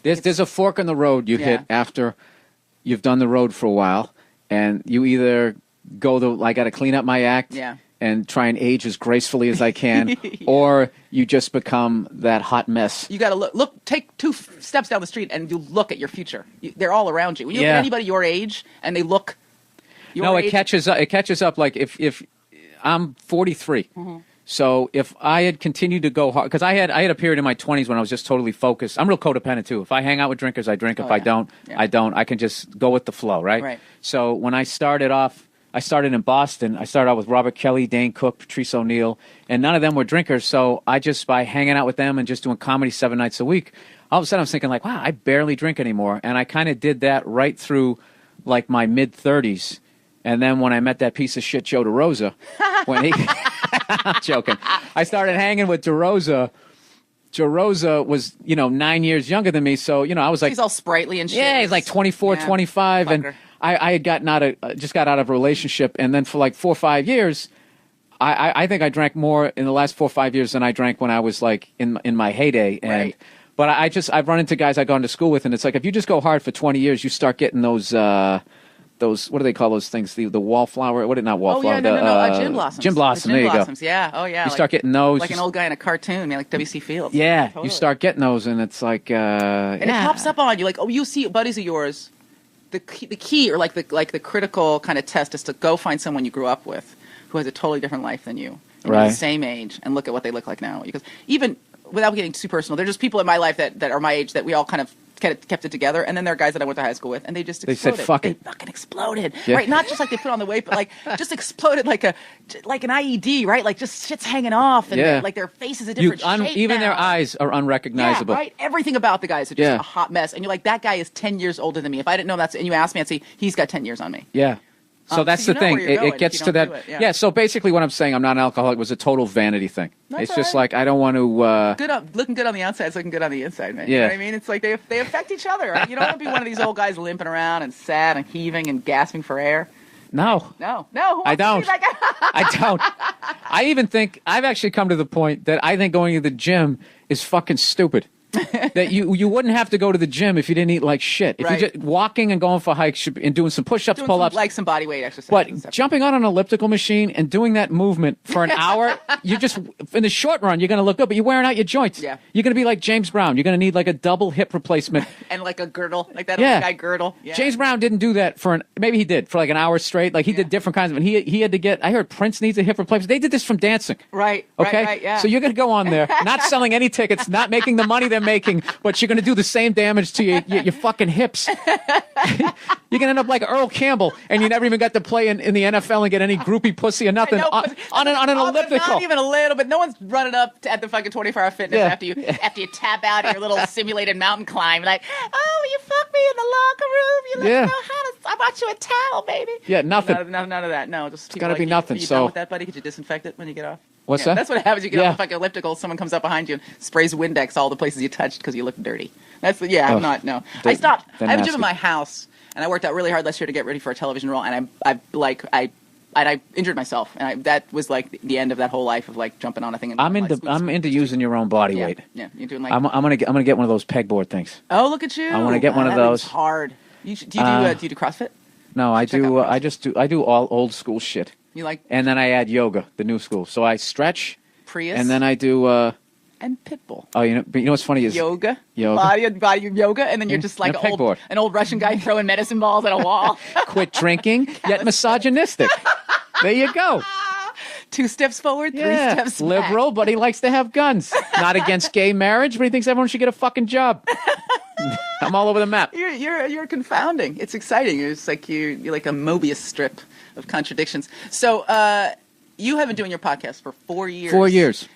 There's a fork in the road you hit after you've done the road for a while, and you either go I got to clean up my act. Yeah. And try and age as gracefully as I can, or you just become that hot mess. You got to look, take 2 steps down the street, and you look at your future. They're all around you. When you look at anybody your age, and they look. It catches up. It catches up. Like if I'm 43, so if I had continued to go hard, because I had a period in my 20s when I was just totally focused. I'm real codependent too. If I hang out with drinkers, I drink. If I don't, I don't. I can just go with the flow, right? Right. So when I started in Boston. I started out with Robert Kelly, Dane Cook, Patrice O'Neill, and none of them were drinkers. So I just, by hanging out with them and just doing comedy 7 nights a week, all of a sudden I was thinking like, wow, I barely drink anymore. And I kind of did that right through like my mid-30s. And then when I met that piece of shit Joe DeRosa, I'm joking. I started hanging with DeRosa. DeRosa was, 9 years younger than me. So, I was like... He's all sprightly and shit. Yeah, he's like 24, 25. Fucker. And I had just got out of a relationship, and then for like 4 or 5 years, I think I drank more in the last 4 or 5 years than I drank when I was like in my heyday. And but I've run into guys I've gone to school with, and it's like if you just go hard for 20 years, you start getting those those, what do they call those things? The wallflower, not wallflower? Oh, yeah, no, gin blossoms. Gin blossom, there you go. Yeah, oh, yeah. You start getting those. Like an old guy in a cartoon, like W.C. Fields. Yeah, totally. You start getting those, and it's like, and it pops up on you, like, you see buddies of yours, the key, or like the critical kind of test is to go find someone you grew up with who has a totally different life than you. And right. You're the same age, and look at what they look like now. Because even, without getting too personal, they're just people in my life that are my age that we all kind of kept it together, and then there are guys that I went to high school with, and they just exploded. They said, "Fuck it." They fucking exploded, yeah. Right? Not just like they put on the weight, but like just exploded like an IED, right? Like just shit's hanging off, and like their face is a different shape even now. Their eyes are unrecognizable. Yeah, right? Everything about the guys are just a hot mess, and you're like, that guy is 10 years older than me. If I didn't know that, and you asked me, I'd say he's got 10 years on me. Yeah. So that's the thing. It gets to that. Yeah. So basically, what I'm saying, I'm not an alcoholic, was a total vanity thing. It's just like I don't want to. Looking good on the outside is looking good on the inside, man. Yeah. You know what I mean? It's like they affect each other. Right? You don't want to be one of these old guys limping around and sad and heaving and gasping for air. No. I don't. I don't. I even think I've actually come to the point that I think going to the gym is fucking stupid. That you wouldn't have to go to the gym if you didn't eat like shit. If you just walking and going for hikes and doing some push-ups, pull-ups, like some body weight exercise. But jumping on an elliptical machine and doing that movement for an hour, you just in the short run you're going to look good, but you're wearing out your joints. Yeah. You're going to be like James Brown. You're going to need like a double hip replacement and like a girdle, like that old guy girdle. Yeah. James Brown didn't do that maybe he did for like an hour straight. Like he did different kinds of. And he had to get. I heard Prince needs a hip replacement. They did this from dancing. Right. Okay. Right, yeah. So you're going to go on there, not selling any tickets, not making the money they're making, but you're going to do the same damage to your fucking hips. You're going to end up like Earl Campbell, and you never even got to play in the NFL and get any groupie pussy or nothing on an elliptical. Not even a little bit. No one's running up at the fucking 24-hour fitness after you tap out your little simulated mountain climb. Like, oh, you fucked me in the locker room. You let me know how to. I bought you a towel, baby. Yeah, nothing. None of that. No, just it's got to be nothing. You so done with that, buddy? Could you disinfect it when you get off? What's that? That's what happens. You get off the fucking elliptical. Someone comes up behind you and sprays Windex all the places you touched because you look dirty. I'm not. No, I stopped. I have a gym in my house, and I worked out really hard last year to get ready for a television role, and I injured myself, and that was like the end of that whole life of like jumping on a thing. And I'm into using your own body weight. Yeah, you're doing like. I'm gonna get one of those pegboard things. Oh, look at you! I want to get one of those. It's hard. Do you do CrossFit? No, I do. I do all old school shit. You like? And then I add yoga, the new school. So I stretch. Prius. And then I do. And Pitbull. Oh, you know what's funny is yoga. Body yoga, and then you're just like an old Russian guy throwing medicine balls at a wall. Quit drinking, yet misogynistic. There you go. 2 steps forward, 3 steps back. Liberal, but he likes to have guns. Not against gay marriage, but he thinks everyone should get a fucking job. I'm all over the map. You're confounding. It's exciting. It's like you're like a Mobius strip of contradictions. So you have been doing your podcast for 4 years. 4 years.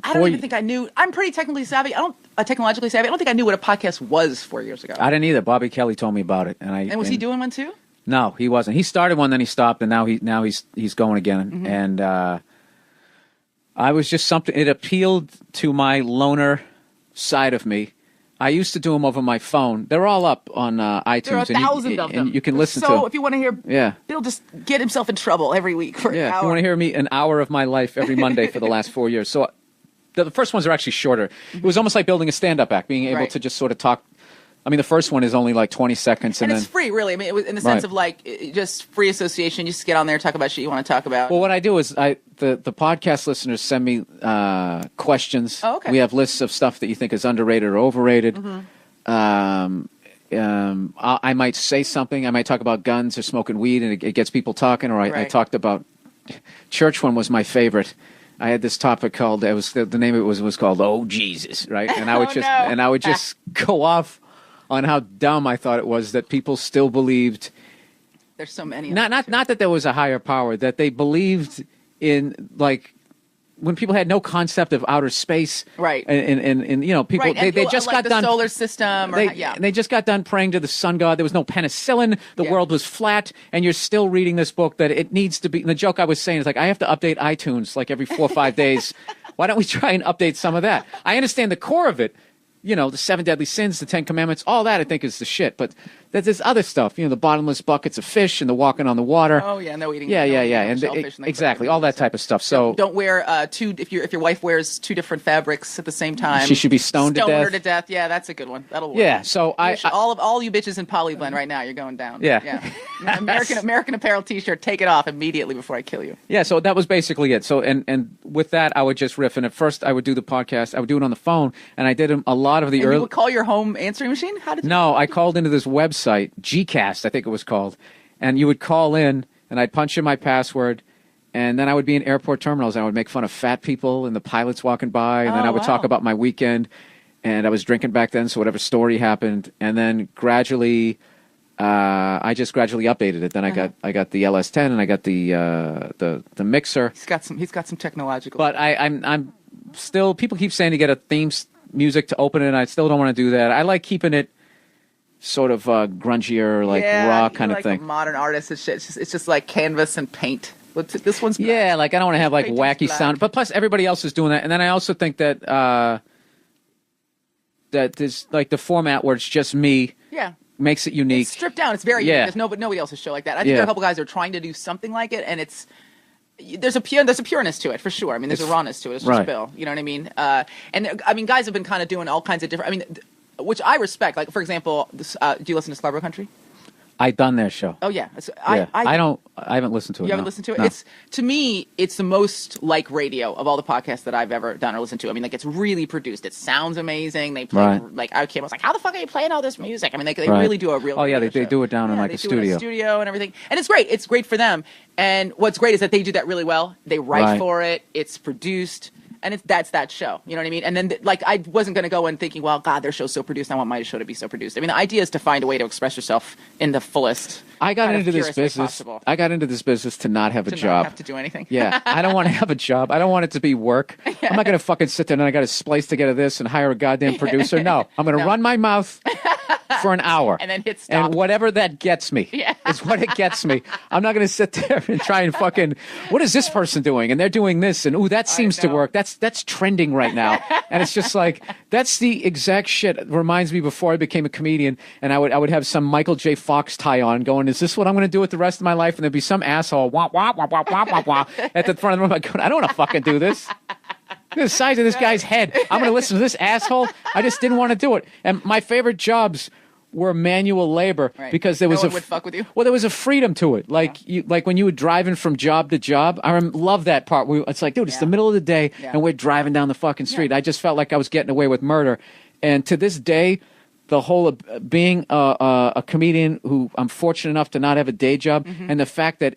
I don't even think I knew. I'm pretty technically savvy. Technologically savvy. I don't think I knew what a podcast was 4 years ago. I didn't either. Bobby Kelly told me about it, and was he doing one too? No, he wasn't. He started one, then he stopped, and now he's going again. Mm-hmm. And I was just something. It appealed to my loner side of me. I used to do them over my phone. They're all up on iTunes. There are thousands of them. And you can listen to them. So if you want to hear Bill just get himself in trouble every week for an hour. If you want to hear me an hour of my life every Monday for the last 4 years. So the first ones are actually shorter. Mm-hmm. It was almost like building a stand-up act, being able to just sort of talk. I mean, the first one is only like 20 seconds. And it's free, really. I mean, it was in the sense of like just free association. You just get on there, talk about shit you want to talk about. Well, what I do is the podcast listeners send me questions. Oh, okay. We have lists of stuff that you think is underrated or overrated. Mm-hmm. I might say something. I might talk about guns or smoking weed, and it gets people talking. Or I talked about church. One was my favorite. I had this topic called. It was the name of it was called "Oh Jesus," right? And I would just go off on how dumb I thought it was that people still believed. There's so many. Not that there was a higher power. That they believed in like. When people had no concept of outer space, right? And you know, people they just like got the done solar system. They just got done praying to the sun god. There was no penicillin. The world was flat, and you're still reading this book that it needs to be. And the joke I was saying is like I have to update iTunes like every 4 or 5 days. Why don't we try and update some of that? I understand the core of it. You know, the 7 deadly sins, the 10 commandments, all that I think is the shit. But there's this other stuff, the bottomless buckets of fish and the walking on the water. Oh yeah, no eating. Yeah, and exactly all that type of stuff. So don't wear if your wife wears 2 different fabrics at the same time. She should be stoned to death. Stone her to death. Yeah, that's a good one. That'll work. Yeah. So all you bitches in Polyblend right now, you're going down. Yeah. American Apparel T-shirt. Take it off immediately before I kill you. Yeah. So that was basically it. So and with that, I would just riff. And at first, I would do the podcast. I would do it on the phone, and I did a lot of the early. You would call your home answering machine? How did you? No, I called into this website, Gcast, I think it was called, and you would call in, and I'd punch in my password, and then I would be in airport terminals, and I would make fun of fat people and the pilots walking by, and then I would talk about my weekend, and I was drinking back then, so whatever story happened, and then gradually, I just gradually updated it. Then I got the LS10, and I got the mixer. He's got some technological. But I'm still, people keep saying to get a theme music to open it, and I still don't want to do that. I like keeping it sort of grungier, like raw kind of thing. A modern artist and shit. It's just like canvas and paint. This one's black. Yeah, like I don't want to have like wacky sound. But plus everybody else is doing that. And then I also think that that there's like the format where it's just me. Yeah. Makes it unique. It's stripped down. It's very unique. There's nobody else's show like that. I think there are a couple guys who are trying to do something like it, and there's a pureness to it for sure. I mean, there's a rawness to it. It's just Bill. You know what I mean? And I mean, guys have been kind of doing all kinds of different. I mean, which I respect. Like, for example, do you listen to Scarborough Country? I done their show. Oh yeah, I haven't listened to it. You haven't listened to it. No. To me, it's the most like radio of all the podcasts that I've ever done or listened to. I mean, like it's really produced. It sounds amazing. They play like I was like, how the fuck are you playing all this music? I mean, they really do a real. Oh yeah, they do it down in like a studio. It in a studio and everything, and it's great. It's great for them. And what's great is that they do that really well. They write for it. It's produced. And that's that show, you know what I mean? And then, like, I wasn't going to go in thinking, well, God, their show's so produced. I want my show to be so produced. I mean, the idea is to find a way to express yourself in the fullest. I got into this business. I got into this business to not have a job. Not have to do anything. Yeah, I don't want to have a job. I don't want it to be work. I'm not going to fucking sit there and I got to splice together this and hire a goddamn producer. No, I'm going to run my mouth for an hour and then hit stop. And whatever that gets me is what it gets me. I'm not going to sit there and try and fucking, what is this person doing? And they're doing this, and ooh, that seems to work. That's trending right now. And it's just like, that's the exact shit. It reminds me before I became a comedian, and I would have some Michael J. Fox tie on going, is this what I'm going to do with the rest of my life? And there'd be some asshole wah, wah, wah, wah, wah, wah, wah, at the front of the room. I don't want to fucking do this. Look at the size of this guy's head. I'm going to listen to this asshole. I just didn't want to do it. And my favorite jobs were manual labor because there was no one would fuck with you. Well, there was a freedom to it. Like like when you were driving from job to job. I love that part. It's like, dude, it's the middle of the day and we're driving down the fucking street. I just felt like I was getting away with murder. And to this day, the whole of being a comedian who I'm fortunate enough to not have a day job, and the fact that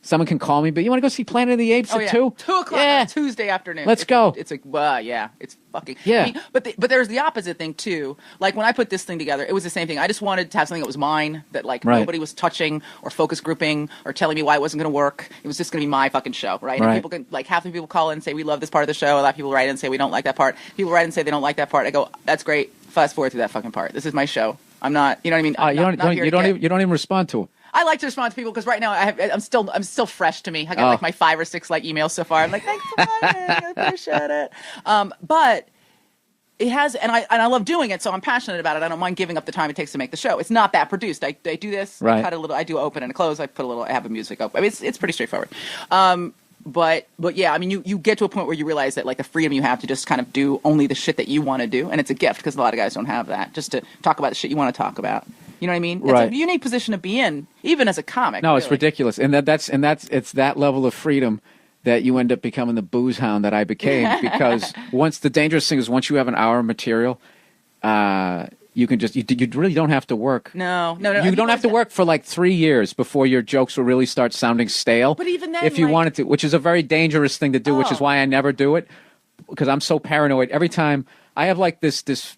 someone can call me, but you want to go see Planet of the Apes at 2? 2 o'clock on Tuesday afternoon. Let's go. It's like, it's fucking. Yeah. I mean, but there's the opposite thing, too. Like, when I put this thing together, it was the same thing. I just wanted to have something that was mine, that, like, nobody was touching or focus grouping or telling me why it wasn't going to work. It was just going to be my fucking show, right? And people can, like, half the people call in and say, we love this part of the show. A lot of people write in and say, we don't like that part. People write in and say they don't like that part. I go, that's great. Fast forward through that fucking part. This is my show. I'm not, you know what I mean? You don't even respond to it. I like to respond to people because right now I'm still fresh to me. I got like my 5 or 6 like emails so far. I'm like, thanks for writing. I appreciate it. But it has, and I love doing it, so I'm passionate about it. I don't mind giving up the time it takes to make the show. It's not that produced. I do this. I cut a little. I do open and a close. I have a music open. I mean, it's pretty straightforward. But yeah, I mean, you get to a point where you realize that like the freedom you have to just kind of do only the shit that you want to do, and it's a gift because a lot of guys don't have that. Just to talk about the shit you want to talk about. You know what I mean? It's a unique position to be in, even as a comic. No, really. It's ridiculous, and it's that level of freedom that you end up becoming the booze hound that I became. Because the dangerous thing is once you have an hour of material, you can just you really don't have to work. No. You don't have to work for like 3 years before your jokes will really start sounding stale. But even then, if you wanted to, which is a very dangerous thing to do, which is why I never do it, because I'm so paranoid. Every time I have like this.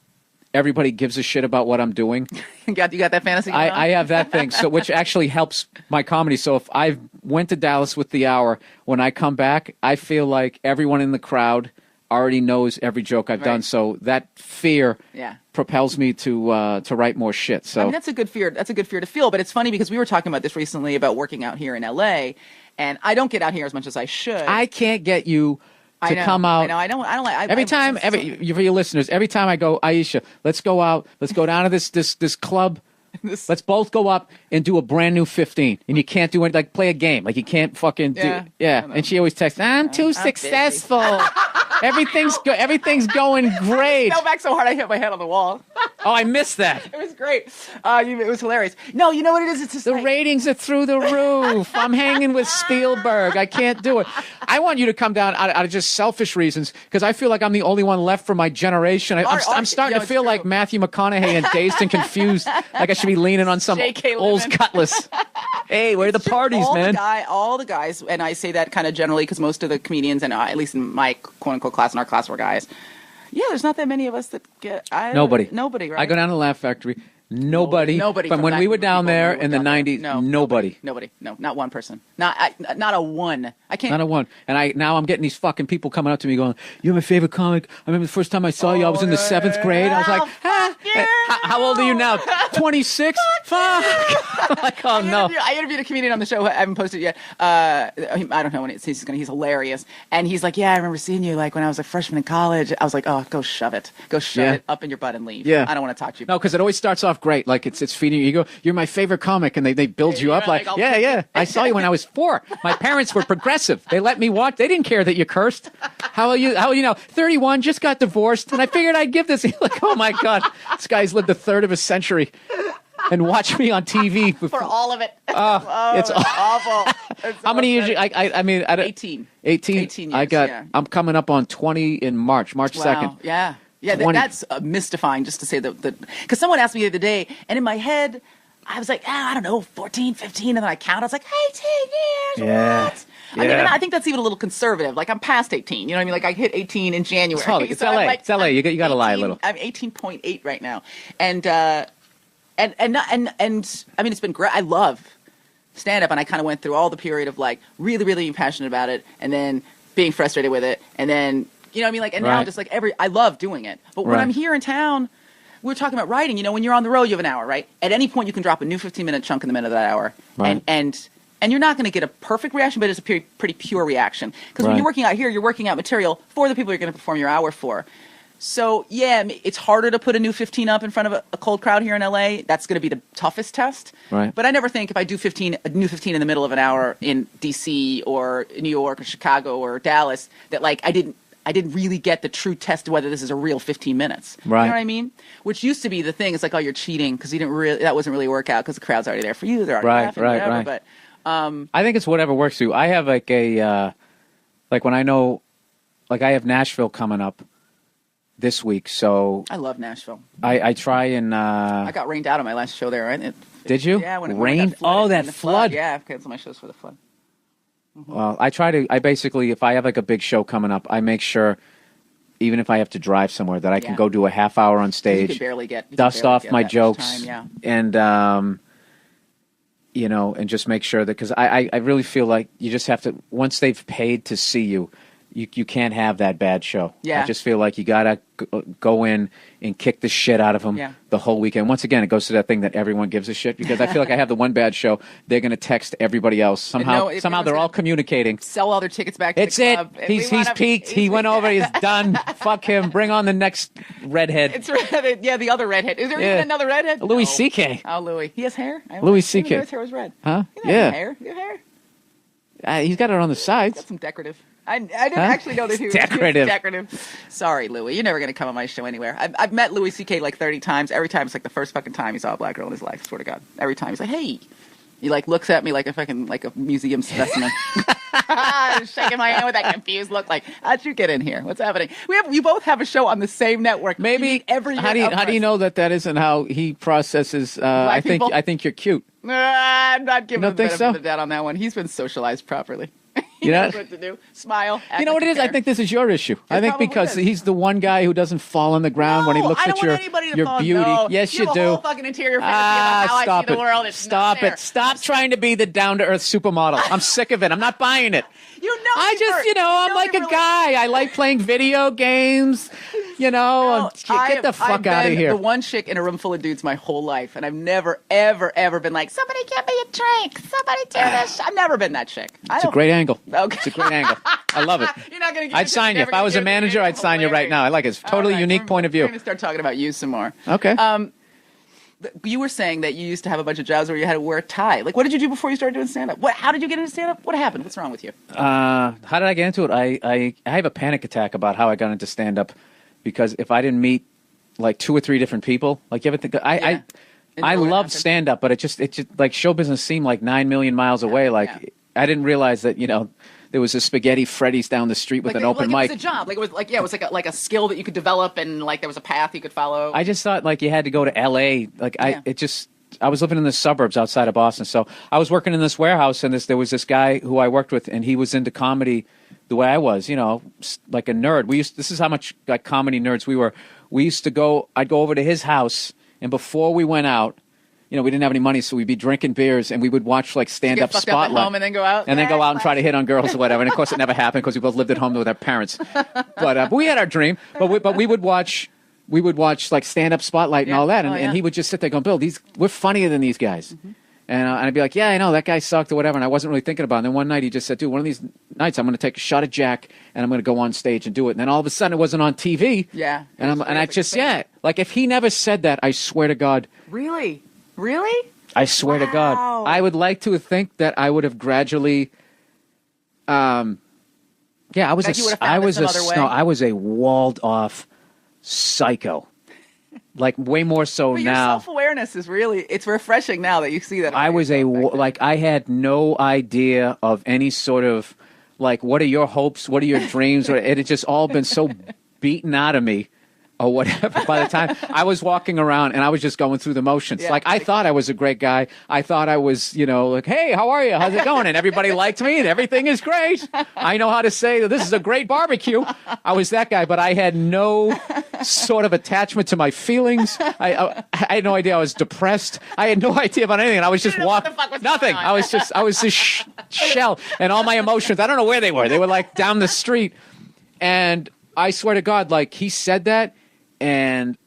Everybody gives a shit about what I'm doing. You got that fantasy going on? I have that thing, which actually helps my comedy. So if I went to Dallas with the hour, when I come back, I feel like everyone in the crowd already knows every joke I've done. So that fear propels me to write more shit. So I mean, that's a good fear. That's a good fear to feel. But it's funny because we were talking about this recently about working out here in LA, and I don't get out here as much as I should. I can't get you to come out. I don't like. For your listeners, every time I go, Aisha, let's go out. Let's go down to this club Let's both go up and do a brand new 15. And you can't do it, like play a game. Like you can't fucking do. Yeah. And she always texts, I'm too successful. Everything's going great. I fell back so hard I hit my head on the wall. Oh, I missed that. It was great. It was hilarious. No, you know what it is? It's just the ratings are through the roof. I'm hanging with Spielberg. I can't do it. I want you to come down out of just selfish reasons because I feel like I'm the only one left from my generation. I'm starting to feel like Matthew McConaughey and Dazed and Confused. Like I should be leaning on some old cutlass. Hey, where are the parties, man? All the guys, and I say that kind of generally because most of the comedians, and at least in my quote-unquote class, in our class, were guys. Yeah, there's not that many of us that get... Nobody, right? I go down to the Laugh Factory. Nobody from when we were down there in the 90s, nobody. No, not one person. Not a one. I can't. Not a one. And now I'm getting these fucking people coming up to me going, you're my favorite comic. I remember the first time I saw you, I was in the 7th grade. I was like, how old are you now? 26? Fuck. Like, oh, no. I interviewed a comedian on the show. I haven't posted it yet. I don't know when he's hilarious. And he's like, yeah, I remember seeing you like when I was a freshman in college. I was like, oh, go shove it. Go shove it up in your butt and leave. Yeah. I don't want to talk to you. No, because it always starts off great. Like it's feeding you. You go, you're my favorite comic. And they build you up like, yeah. I saw you when I was 4. My parents were progressive. They let me watch. They didn't care that you cursed. How are you now? 31, just got divorced. And I figured I'd give this. Like, oh my God, this guy's lived a third of a century. And watch me on TV for all of it. It's awful. How many years? I mean, 18. 18 years. I'm coming up on 20 in March 2nd. Yeah. Yeah, that's mystifying just to say that. Because someone asked me the other day, and in my head, I was like, I don't know, 14, 15, and then I count. I was like, 18 years, yeah. What? I think that's even a little conservative. Like, I'm past 18. You know what I mean? Like, I hit 18 in January. It's LA. It's LA. You got to lie a little. I'm 18.8 right now. And I mean, it's been great. I love stand-up, and I kind of went through all the period of, like, really, really being passionate about it, and then being frustrated with it, and then... You know what I mean? Like, and now just like I love doing it. But when I'm here in town, we're talking about writing. You know, when you're on the road, you have an hour, right? At any point, you can drop a new 15-minute chunk in the middle of that hour, and you're not going to get a perfect reaction, but it's a pretty pure reaction. Because when you're working out here, you're working out material for the people you're going to perform your hour for. So yeah, it's harder to put a new 15 up in front of a cold crowd here in LA. That's going to be the toughest test. Right. But I never think if I do a new 15 in the middle of an hour in DC or New York or Chicago or Dallas that like I didn't really get the true test of whether this is a real 15 minutes. Right. You know what I mean? Which used to be the thing. It's like, oh, you're cheating because that wasn't really work out because the crowd's already there for you. They're already laughing, whatever. Right. But I think it's whatever works for you. I have like like when I know, like I have Nashville coming up this week, so I love Nashville. I try and I got rained out on my last show there. Right? Did you? Yeah, when it rained. That flood. Yeah, I've canceled my shows for the flood. Mm-hmm. Well, I basically, if I have like a big show coming up, I make sure, even if I have to drive somewhere, that I can go do a half hour on stage, you can barely dust off my jokes, time, and and just make sure that, because I really feel like you just have to, once they've paid to see you, you can't have that bad show. Yeah. I just feel like you gotta go in and kick the shit out of them the whole weekend. Once again, it goes to that thing that everyone gives a shit, because I feel like I have the one bad show, they're gonna text everybody else somehow. Somehow they're all communicating. Sell all their tickets back to it's the club. He's peaked. He went over. He's done. Fuck him. Bring on the next redhead. It's redhead. Yeah, the other redhead. Is there even another redhead? Louis C.K. Oh, Louis. He has hair. Louis C.K. His hair was red. Huh? He has hair. You have hair? He's got it on the sides. He's got some decorative. I didn't actually know that he was decorative. Sorry, Louis. You're never going to come on my show anywhere. I've met Louis C.K. like 30 times. Every time it's like the first fucking time he saw a black girl in his life. I swear to God. Every time he's like, hey. He like looks at me like a fucking like a museum specimen. Shaking my hand with that confused look like, how'd you get in here? What's happening? We both have a show on the same network. Maybe every year. How do you know that isn't how he processes I think you're cute. I'm not giving him the benefit so? of the doubt on that one. He's been socialized properly. He knows what to do. Smile. You know what it is? I think this is your issue. I think because he's the one guy who doesn't fall on the ground when he looks at your beauty. No. Yes, you do. A whole fucking interior fantasy about how I see the world. Stop it. Stop trying to be the down-to-earth supermodel. I'm sick of it. I'm not buying it. I'm like a guy. I like playing video games. Get the fuck out of here. The one chick in a room full of dudes my whole life, and I've never, ever, ever been like, somebody get me a drink. Somebody do this. I've never been that chick. It's a great angle. Okay. It's a great angle. I love it. You're not gonna. I'd sign you if I was a manager. I'd sign you right now. I like it. It's a totally unique point of view. We're gonna start talking about you some more. Okay. you were saying that you used to have a bunch of jobs where you had to wear a tie. Like, what did you do before you started doing stand-up? How did you get into stand-up? What happened? What's wrong with you? How did I get into it? I have a panic attack about how I got into stand-up because if I didn't meet like 2 or 3 different people, like you ever think I love stand-up, but it just like show business seemed like 9 million miles away. Like I didn't realize that there was a Spaghetti Freddy's down the street with an open mic. It was a job. Like it was like a skill that you could develop, and like there was a path you could follow. I just thought like you had to go to L.A. Like I was living in the suburbs outside of Boston, so I was working in this warehouse, and there was this guy who I worked with, and he was into comedy the way I was, like a nerd. This is how much like comedy nerds we were. We used to go. I'd go over to his house, and before we went out. We didn't have any money, so we'd be drinking beers, and we would watch like stand-up Spotlight, up at home and then go out, and try to hit on girls or whatever. And of course, it never happened because we both lived at home with our parents. But we had our dream. But we would watch like stand-up Spotlight and all that, and he would just sit there going, "Bill, we're funnier than these guys." Mm-hmm. And I'd be like, "Yeah, I know that guy sucked or whatever," and I wasn't really thinking about it. And then one night he just said, "Dude, one of these nights I'm going to take a shot at Jack, and I'm going to go on stage and do it." And then all of a sudden it wasn't on TV. Yeah. Like if he never said that, I swear to God. Really. I swear to God, I would like to think that I would have gradually, I was a walled off psycho, like way more so but now. Your self-awareness is it's refreshing now that you see that. I had no idea of any sort of like, what are your hopes? What are your dreams? It had just all been so beaten out of me. Or whatever. By the time I was walking around and I was just going through the motions. Yeah. Like I thought I was a great guy. I thought I was, like, hey, how are you? How's it going? And everybody liked me and everything is great. I know how to say this is a great barbecue. I was that guy, but I had no sort of attachment to my feelings. I had no idea I was depressed. I had no idea about anything. And I was just walking. Nothing. I was this shell and all my emotions. I don't know where they were. They were like down the street. And I swear to God, like he said that. And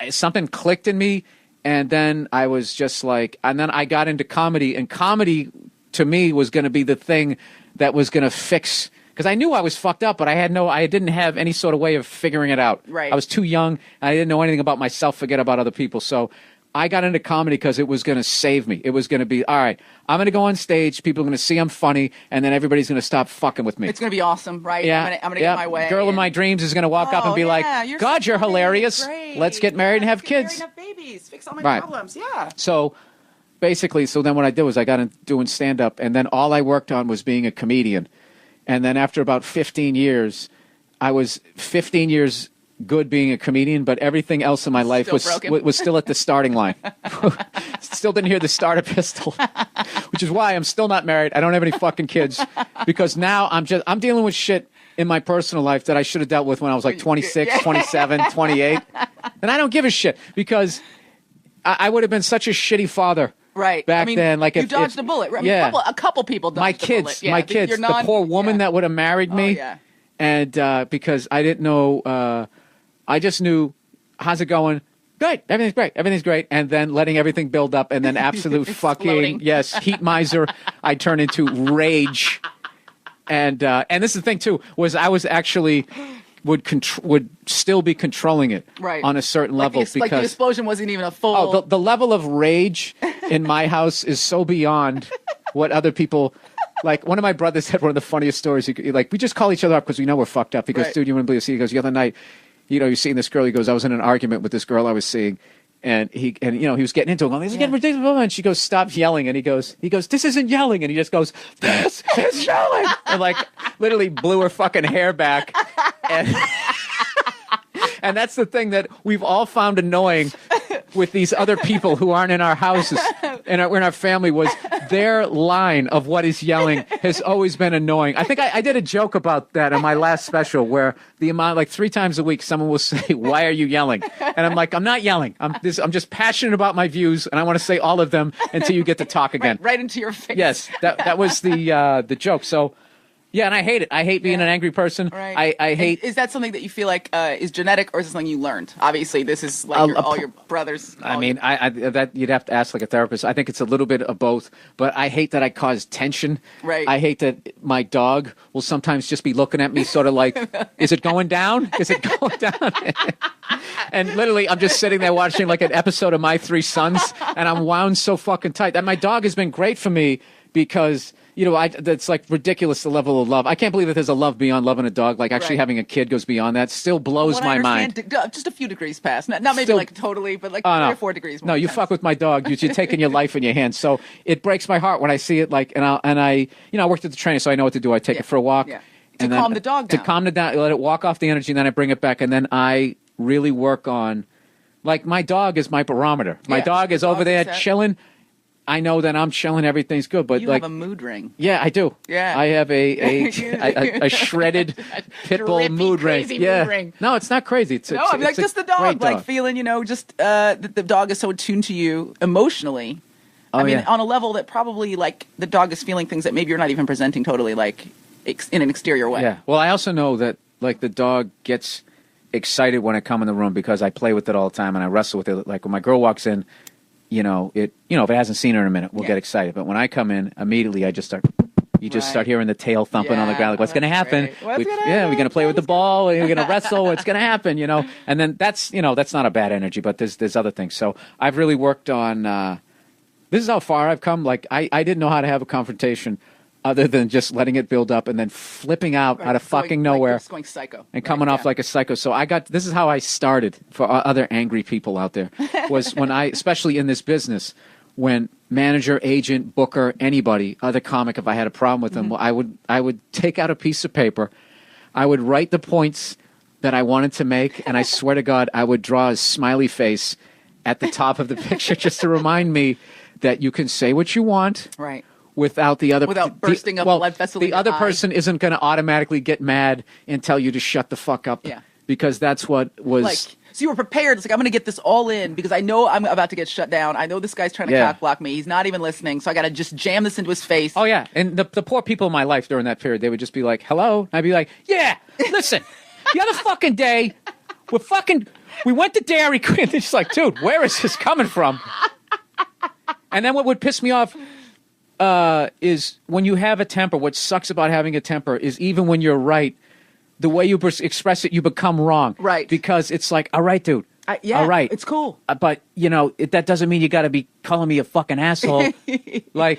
something clicked in me, and then I was just like, and then I got into comedy, and comedy to me was going to be the thing that was going to fix, because I knew I was fucked up, but I didn't have any sort of way of figuring it out. Right. I was too young, and I didn't know anything about myself, forget about other people. So I got into comedy because it was going to save me. It was going to be, all right, I'm going to go on stage, people are going to see I'm funny, and then everybody's going to stop fucking with me. It's going to be awesome, right? Yeah. I'm going to get my way. Girl in my dreams is going to walk up and be like, God, you're hilarious. Great. Let's get married and have kids. Have babies. Fix all my problems. Yeah. So basically, then what I did was I got into doing stand-up, and then all I worked on was being a comedian. And then after about 15 years, I was 15 years good being a comedian, but everything else in my life was still at the starting line. Still didn't hear the starter pistol, which is why I'm still not married. I don't have any fucking kids, because now I'm dealing with shit in my personal life that I should have dealt with when I was like 26, 27, 28. And I don't give a shit, because I would have been such a shitty father. Right. Back then, like you dodged a bullet. I mean, a couple people dodged a bullet. My kids, the poor woman that would have married me. Oh, yeah. And because I didn't know, I just knew, how's it going? Good. Everything's great. And then letting everything build up, and then absolute fucking, heat miser. I turn into rage. And this is the thing too, was I was actually would still be controlling it on a certain level, because like the explosion wasn't even a full. Oh, the level of rage in my house is so beyond what other people. Like, one of my brothers had one of the funniest stories. We just call each other up because we know we're fucked up. He goes, dude, you wouldn't believe this. He goes, the other night, you're seeing this girl. He goes, I was in an argument with this girl I was seeing. And he was getting into it. This is getting ridiculous. And she goes, stop yelling. And he goes, this isn't yelling. And he just goes, this is yelling. And like literally blew her fucking hair back. And that's the thing that we've all found annoying with these other people who aren't in our houses and in our family, was their line of what is yelling has always been annoying. I think I did a joke about that in my last special, where the amount, like 3 times a week, someone will say, why are you yelling? And I'm like, I'm not yelling. I'm just passionate about my views, and I want to say all of them until you get to talk again. Right into your face. Yes, that was the joke. So Yeah, and I hate it. I hate being an angry person. Right. I hate. Is that something that you feel like is genetic, or is it something you learned? Obviously, this is like all your brothers. I mean, that you'd have to ask like a therapist. I think it's a little bit of both, but I hate that I cause tension. Right. I hate that my dog will sometimes just be looking at me, sort of like, "Is it going down? Is it going down?" And literally, I'm just sitting there watching like an episode of My Three Sons, and I'm wound so fucking tight. And my dog has been great for me because. That's like ridiculous, the level of love. I can't believe that there's a love beyond loving a dog. Like actually having a kid goes beyond that. Still blows my mind. Just a few degrees past. Not maybe like totally, but like 3 or 4 degrees more. No, you fuck with my dog. You're taking your life in your hands. So it breaks my heart when I see it. Like, and I worked at the trainer, so I know what to do. I take it for a walk. Yeah. To calm the dog down. To calm it down, let it walk off the energy, and then I bring it back. And then I really work on, like, my dog is my barometer. My dog is over there chilling. I know that I'm chilling, everything's good, but you like have a mood ring. Yeah, I do. Yeah, I have a shredded pit bull mood ring. Mood ring. No, it's not crazy. I mean, like just the dog, like feeling, just that the dog is so attuned to you emotionally. I mean, on a level that probably like the dog is feeling things that maybe you're not even presenting totally like in an exterior way. Yeah. Well, I also know that like the dog gets excited when I come in the room because I play with it all the time and I wrestle with it. Like when my girl walks in. If it hasn't seen her in a minute, we'll get excited. But when I come in, immediately I just start. You just start hearing the tail thumping on the ground. Like, what's going to happen? We're going to play with the ball. We're going to wrestle. What's going to happen? And then that's not a bad energy. But there's other things. So I've really worked on. This is how far I've come. Like I didn't know how to have a confrontation. Other than just letting it build up and then flipping out of fucking nowhere, like going psycho, and coming off like a psycho. So this is how I started for other angry people out there. Was when especially in this business, when manager, agent, booker, anybody, other comic, if I had a problem with them, I would take out a piece of paper, I would write the points that I wanted to make, and I swear to God, I would draw a smiley face at the top of the picture just to remind me that you can say what you want, right. Without bursting up blood vessel. The other person isn't going to automatically get mad and tell you to shut the fuck up. Yeah. Because that's what was. Like, so you were prepared. It's like, I'm going to get this all in because I know I'm about to get shut down. I know this guy's trying to cock block me. He's not even listening. So I got to just jam this into his face. Oh, yeah. And the poor people in my life during that period, they would just be like, hello? And I'd be like, yeah, listen, the other fucking day, we went to Dairy Queen. They're just like, dude, where is this coming from? And then what would piss me off is when you have a temper, what sucks about having a temper is even when you're right, the way you express it, you become wrong. Right. Because it's like, all right, dude. All right. It's cool. But, that doesn't mean you got to be calling me a fucking asshole. I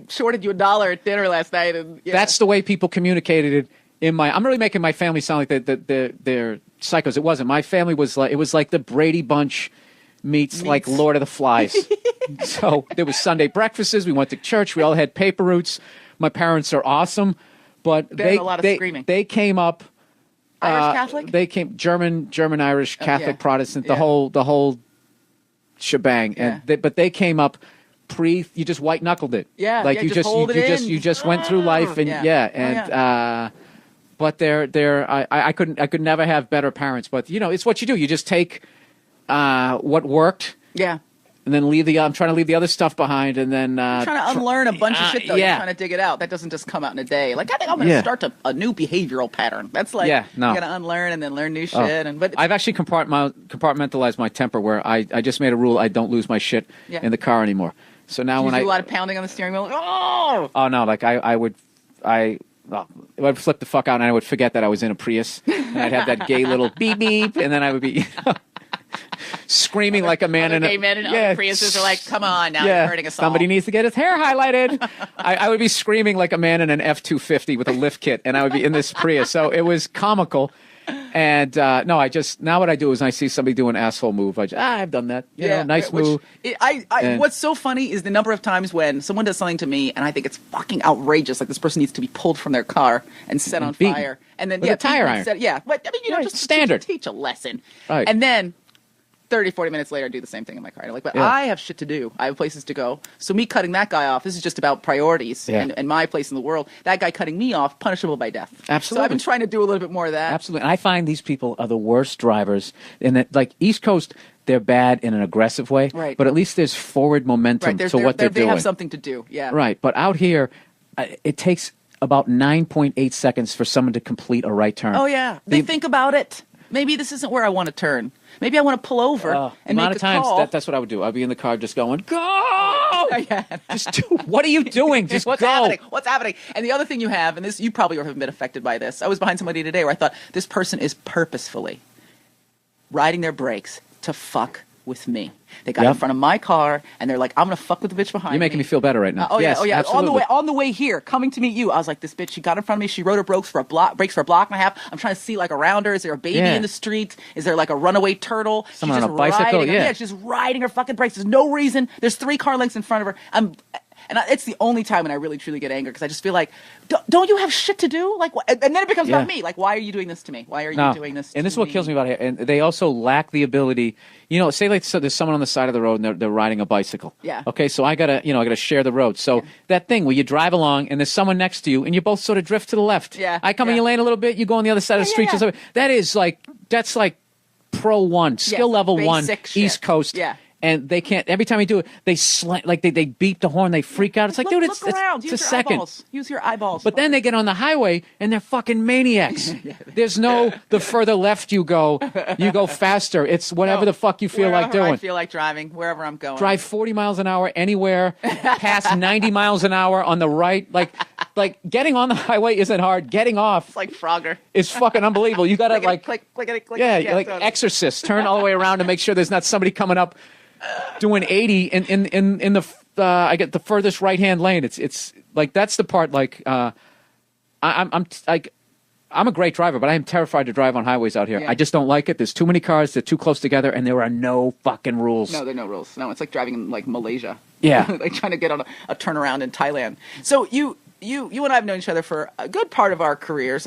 shorted you $1 at dinner last night. And that's the way people communicated it I'm really making my family sound like they're psychos. It wasn't. My family was like, it was like the Brady Bunch meets like Lord of the Flies. So there was Sunday breakfasts. We went to church. We all had paper routes. My parents are awesome, but a lot of screaming. They came up Irish Catholic. They came German, Irish, Catholic, Protestant, the whole shebang. And but they came up you just white knuckled it. Yeah, like you just went through life and but I could never have better parents. But it's what you do. You just take what worked. Yeah. And then I'm trying to leave the other stuff behind, and then you're trying to unlearn a bunch of shit. Though you're trying to dig it out. That doesn't just come out in a day. Like I think I'm going to start a new behavioral pattern. That's like you got to unlearn and then learn new shit. But I've actually compartmentalized my temper, where I just made a rule: I don't lose my shit in the car anymore. So now when I do a lot of pounding on the steering wheel, oh no, like I would flip the fuck out, and I would forget that I was in a Prius, and I'd have that gay little beep beep, and then I would be. Screaming like a man in a... men in other Priuses are like, come on, now you're hurting us all. Somebody needs to get his hair highlighted. I would be screaming like a man in an F-250 with a lift kit, and I would be in this Prius. So it was comical. And now what I do is when I see somebody do an asshole move, I've done that. Nice move. What's so funny is the number of times when someone does something to me and I think it's fucking outrageous, like this person needs to be pulled from their car and set on fire. And then, a tire iron. But I mean, just standard. Teach a lesson. Right. And then 30, 40 minutes later, I do the same thing in my car. I have shit to do. I have places to go. So me cutting that guy off, this is just about priorities and my place in the world. That guy cutting me off, punishable by death. Absolutely. So I've been trying to do a little bit more of that. Absolutely. And I find these people are the worst drivers. In that, like East Coast, they're bad in an aggressive way. Right. But at least there's forward momentum to what they're doing. They have something to do. Yeah. Right. But out here, it takes about 9.8 seconds for someone to complete a right turn. Oh, yeah. They think about it. Maybe this isn't where I want to turn. Maybe I want to pull over and make a times, call. That's what I would do. I'd be in the car just going, go! Yeah. Just do, what are you doing? Just What's go. happening? What's happening? And the other thing you have, and this you probably haven't been affected by this. I was behind somebody today where I thought this person is purposefully riding their brakes to fuck with me. They got in front of my car, and they're like, I'm going to fuck with the bitch behind me. You're making me feel better right now. Yes, oh, yeah. Absolutely. On the way here, coming to meet you, I was like, this bitch, she got in front of me. She rode her brakes for a block and a half. I'm trying to see, like, around her. Is there a baby in the street? Is there, like, a runaway turtle? Someone on a bicycle? She's just riding her fucking brakes. There's no reason. There's 3 car lengths in front of her. It's the only time when I really, truly get angry because I just feel like, don't you have shit to do? Like, and then it becomes about me. Like, why are you doing this to me? Why are you doing this to me? And this is what kills me about it. And they also lack the ability, say like so there's someone on the side of the road and they're riding a bicycle. Yeah. Okay, so I gotta share the road. So that thing where you drive along and there's someone next to you and you both sort of drift to the left. Yeah. I come in your lane a little bit, you go on the other side of the street. Yeah. That's like Pro 1, skill level 1, shit. East Coast. Yeah. And they can't. Every time you do it, they they beep the horn. They freak out. It's like, dude, it's a second. Eyeballs. Use your eyeballs. But then they get on the highway and they're fucking maniacs. There's no the further left you go faster. It's whatever the fuck you feel like doing. I feel like driving wherever I'm going. Drive 40 miles an hour anywhere. Past 90 miles an hour on the right. Like getting on the highway isn't hard. Getting off, it's like Frogger. Is fucking unbelievable. You gotta click. Yeah, like totally. Exorcist. Turn all the way around to make sure there's not somebody coming up doing 80 in the I get the furthest right hand lane. It's like that's the part like I'm a great driver, but I am terrified to drive on highways out here. Yeah. I just don't like it. There's too many cars. They're too close together, and there are no fucking rules. No, there are no rules. No, it's like driving in like Malaysia. Yeah, like trying to get on a turnaround in Thailand. So you and I have known each other for a good part of our careers.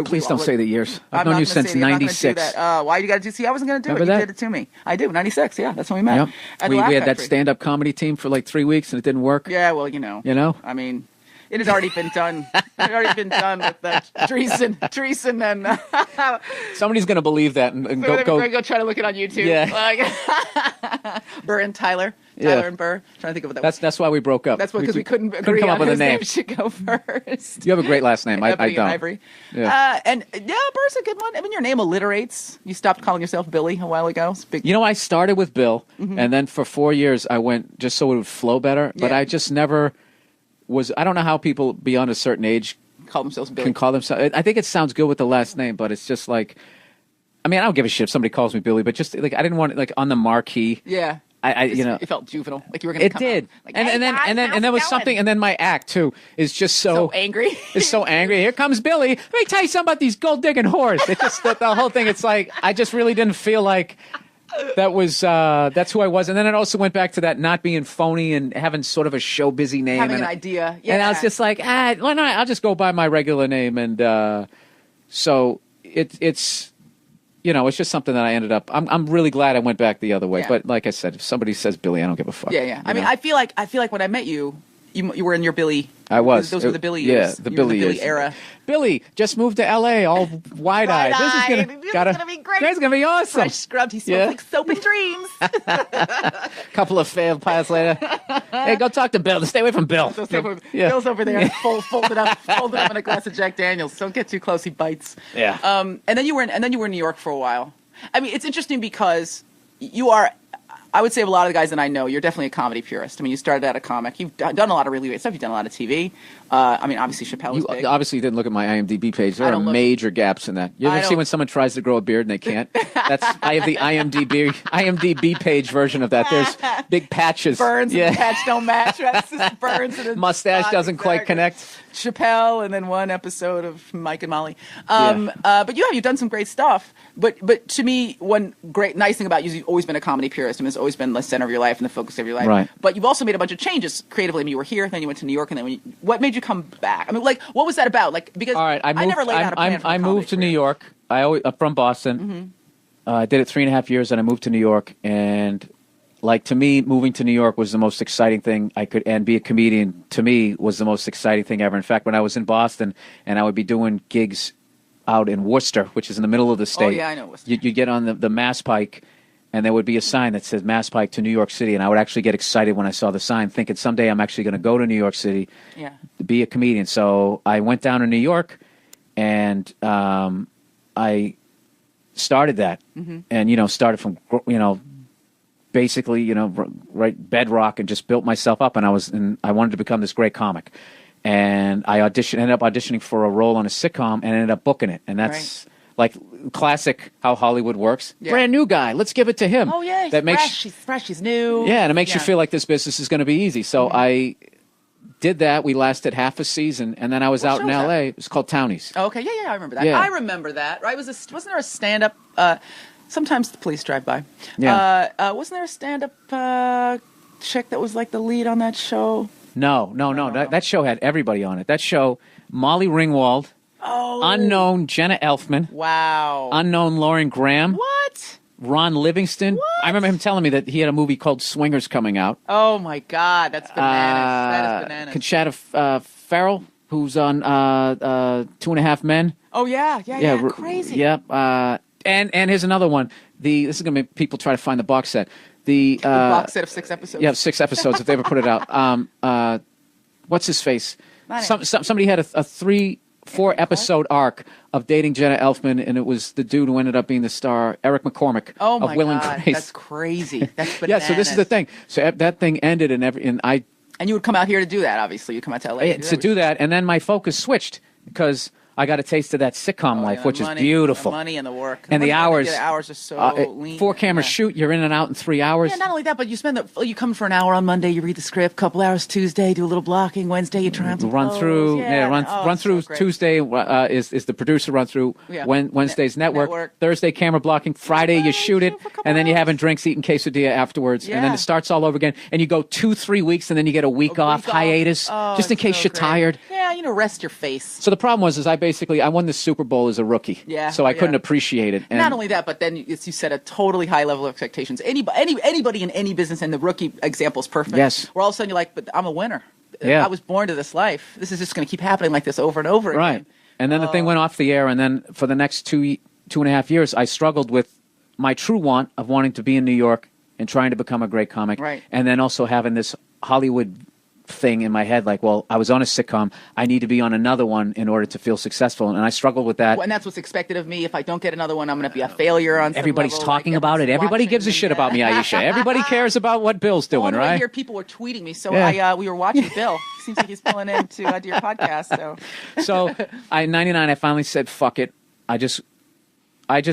Please don't say the years. I've known you since '96. Why you got to do? See, I wasn't going to do it. You did it to me. I do. '96. Yeah, that's when we met. Yep. We had that stand-up comedy team for like 3 weeks, and it didn't work. Yeah, well, you know. I mean, it had already been done. It had already been done with Dreesen and. Somebody's going to believe that and go try to look it on YouTube. Yeah. Burr and Tyler. Tyler and Burr. Trying to think of what that was. That's why we broke up. That's because we couldn't agree come up on with a name. Should go first. You have a great last name. I don't. Ivory. Yeah. Burr's a good one. I mean, your name alliterates. You stopped calling yourself Billy a while ago. I started with Bill, and then for 4 years I went just so it would flow better. But I just never was. I don't know how people beyond a certain age call themselves Billy. Can call themselves. I think it sounds good with the last name, but it's just like. I mean, I don't give a shit if somebody calls me Billy, but just like I didn't want it like on the marquee. Yeah. It felt juvenile, like you were going to. It did, like, and then there was something, and then my act too is just so angry. It's so angry. Here comes Billy. Let me tell you something about these gold digging whores. It just the whole thing. It's like I just really didn't feel like that was that's who I was. And then it also went back to that not being phony and having sort of a show busy name, having an idea. Yeah. And I was just like, why not? I'll just go by my regular name, and so it's. It's just something that I ended up. I'm really glad I went back the other way. Yeah. But like I said, if somebody says Billy, I don't give a fuck. Yeah. I mean, I feel like when I met you, you were in your Billy. I was. Those were the Billy years. Yeah, the Billy era. Billy just moved to L.A. all wide-eyed. This is gonna be great. This is gonna be awesome. Fresh scrubbed. He smells like soap and dreams. Couple of failed pilots later. Hey, go talk to Bill. Stay away from Bill. Bill's over there, folded up in a glass of Jack Daniels. Don't get too close. He bites. Yeah. And then you were in New York for a while. I mean, it's interesting because you are. I would say of a lot of the guys that I know, you're definitely a comedy purist. I mean, you started out a comic. You've done a lot of really great stuff. You've done a lot of TV. I mean, obviously, Chappelle is big. You obviously didn't look at my IMDb page. There are major gaps in that. You ever see when someone tries to grow a beard and they can't? I have the IMDb page version of that. There's big patches. Burns and the patch don't match. That's just burns and mustache doesn't quite connect. Chappelle and then one episode of Mike and Molly. But you've done some great stuff. But to me, one nice thing about you is you've always been a comedy purist. I mean, it's always been the center of your life and the focus of your life. Right. But you've also made a bunch of changes creatively. I mean, you were here, then you went to New York, and then what made you come back? I mean, like, what was that about? Like, because I never laid out a plan for I moved to New York. I'm from Boston. Mm-hmm. I did it 3.5 years, and I moved to New York. And like to me, moving to New York was the most exciting thing I could. And be a comedian to me was the most exciting thing ever. In fact, when I was in Boston, and I would be doing gigs out in Worcester, which is in the middle of the state. Oh yeah, I know Worcester. You get on the Mass Pike. and there would be a sign that says Mass Pike to New York City, and I would actually get excited when I saw the sign, thinking someday I'm actually going to go to New York City to be a comedian. So I went down to New York, and I started that, and started from basically right bedrock, and just built myself up, and I wanted to become this great comic. And I ended up auditioning for a role on a sitcom and ended up booking it. And that's like classic how Hollywood works. Yeah. Brand new guy. Let's give it to him. Oh, yeah. He's fresh. He's new. Yeah, and it makes you feel like this business is going to be easy. So I did that. We lasted half a season. And then I was out in L.A. It was called Townies. Oh, okay. Yeah, I remember that. Yeah. I remember that. Right? Wasn't there a stand-up? Sometimes the police drive by. Yeah. Wasn't there a stand-up chick that was like the lead on that show? No. That show had everybody on it. That show, Molly Ringwald, unknown Jenna Elfman, unknown Lauren Graham, Ron Livingston. What? I remember him telling me that he had a movie called Swingers coming out. Oh my God, that's bananas. That is bananas. Conchata Farrell, who's on 2.5 Men. Oh yeah, crazy. Yeah, and here's another one. This is going to make people try to find the box set. The box set of 6 episodes. Yeah, 6 episodes if they ever put it out. What's his face? Somebody had a 3-4 episode arc of dating Jenna Elfman, and it was the dude who ended up being the star, Eric McCormick of Will and Grace. That's crazy. That's bananas. Yeah, so this is the thing. So that thing ended, and you would come out here to do that. Obviously, you come out to LA to do that, and then my focus switched because I got a taste of that sitcom life, which is beautiful. The money and the work. And the hours. The hours are so lean. 4 camera shoot, you're in and out in 3 hours. Yeah, not only that, but you come for an hour on Monday, you read the script, couple hours Tuesday, do a little blocking, Wednesday you try to run through. Run through Tuesday is the producer run through. Wednesday's network. Thursday camera blocking. Friday you shoot it, and then you're having drinks, eating quesadilla afterwards, and then it starts all over again. And you go 2-3 weeks, and then you get a week off hiatus, just in case you're tired. Yeah, rest your face. So the problem was I won the Super Bowl as a rookie. Yeah. So I couldn't appreciate it. And not only that, but then you set a totally high level of expectations. Anybody in any business, and the rookie example is perfect. Yes. Where all of a sudden you're like, but I'm a winner. Yeah. I was born to this life. This is just going to keep happening like this over and over again. Right. And then the thing went off the air, and then for the next 2.5 years, I struggled with my true want of wanting to be in New York and trying to become a great comic. Right. And then also having this Hollywood thing in my head, like, well, I was on a sitcom, I need to be on another one in order to feel successful, and I struggled with that. And that's what's expected of me. If I don't get another one, I'm going to be a failure on some Everybody's level. talking about it. Everybody gives a shit about me, Aisha. Everybody cares about what Bill's doing, right? I hear people were tweeting me, so we were watching Bill. Seems like he's pulling in to do your podcast. So in '99, I finally said, fuck it. I just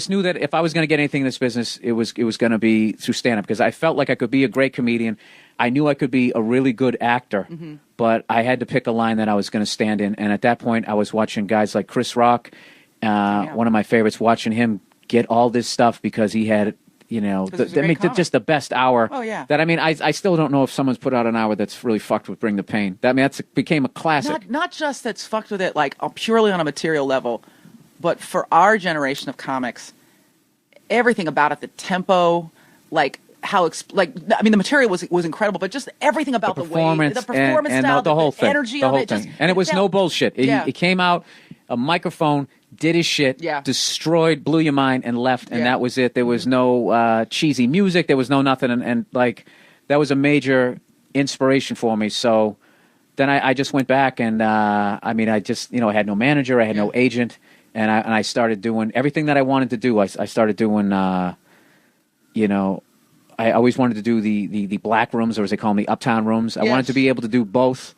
knew that if I was going to get anything in this business, it was going to be through stand-up, because I felt like I could be a great comedian. I knew I could be a really good actor, but I had to pick a line that I was going to stand in. And at that point, I was watching guys like Chris Rock, one of my favorites, watching him get all this stuff because he had, just the best hour. Oh, yeah. That, I still don't know if someone's put out an hour that's really fucked with Bring the Pain. That became a classic. Not just that's fucked with it, like purely on a material level, but for our generation of comics, everything about it, the tempo, the material was incredible, but just everything about the performance, and style, the whole thing, energy the of whole it, thing. And it was no bullshit. It came out, a microphone, did his shit, destroyed, blew your mind, and left, and that was it. There was no cheesy music. There was no nothing, and that was a major inspiration for me. So then I just went back, and I had no manager, I had no agent, and I started doing everything that I wanted to do. I started doing, I always wanted to do the black rooms, or as they call them, the uptown rooms. I wanted to be able to do both.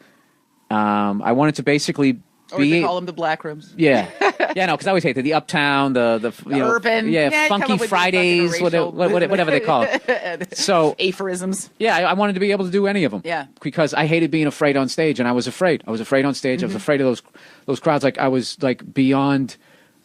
I wanted to basically they call them the black rooms. Yeah. Yeah, no, because I always hated the uptown, the urban. Funky Fridays, whatever they call it. So aphorisms. Yeah, I wanted to be able to do any of them. Yeah. Because I hated being afraid on stage, and I was afraid. I was afraid on stage. I was afraid of those crowds. Like, I was beyond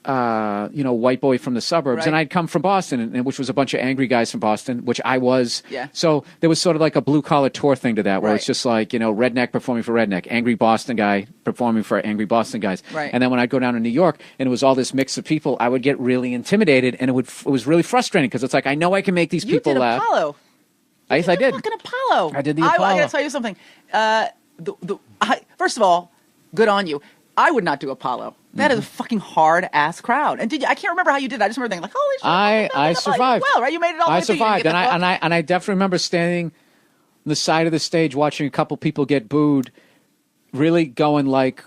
white boy from the suburbs. Right. And I'd come from Boston, which was a bunch of angry guys from Boston, which I was. Yeah. So there was sort of like a blue-collar tour thing to that, where it's just like, redneck performing for redneck, angry Boston guy performing for angry Boston guys. Right. And then when I'd go down to New York, and it was all this mix of people, I would get really intimidated, and it was really frustrating, because it's like, I know I can make these people laugh. Apollo. Yes, I did. Fucking Apollo. I did the Apollo. I got to tell you something. First of all, good on you. I would not do Apollo. That is a fucking hard ass crowd. And I can't remember how you did it. I just remember thinking like, holy shit. I survived. Well, right? You made it all the way I survived. And I definitely remember standing on the side of the stage watching a couple people get booed, really going like,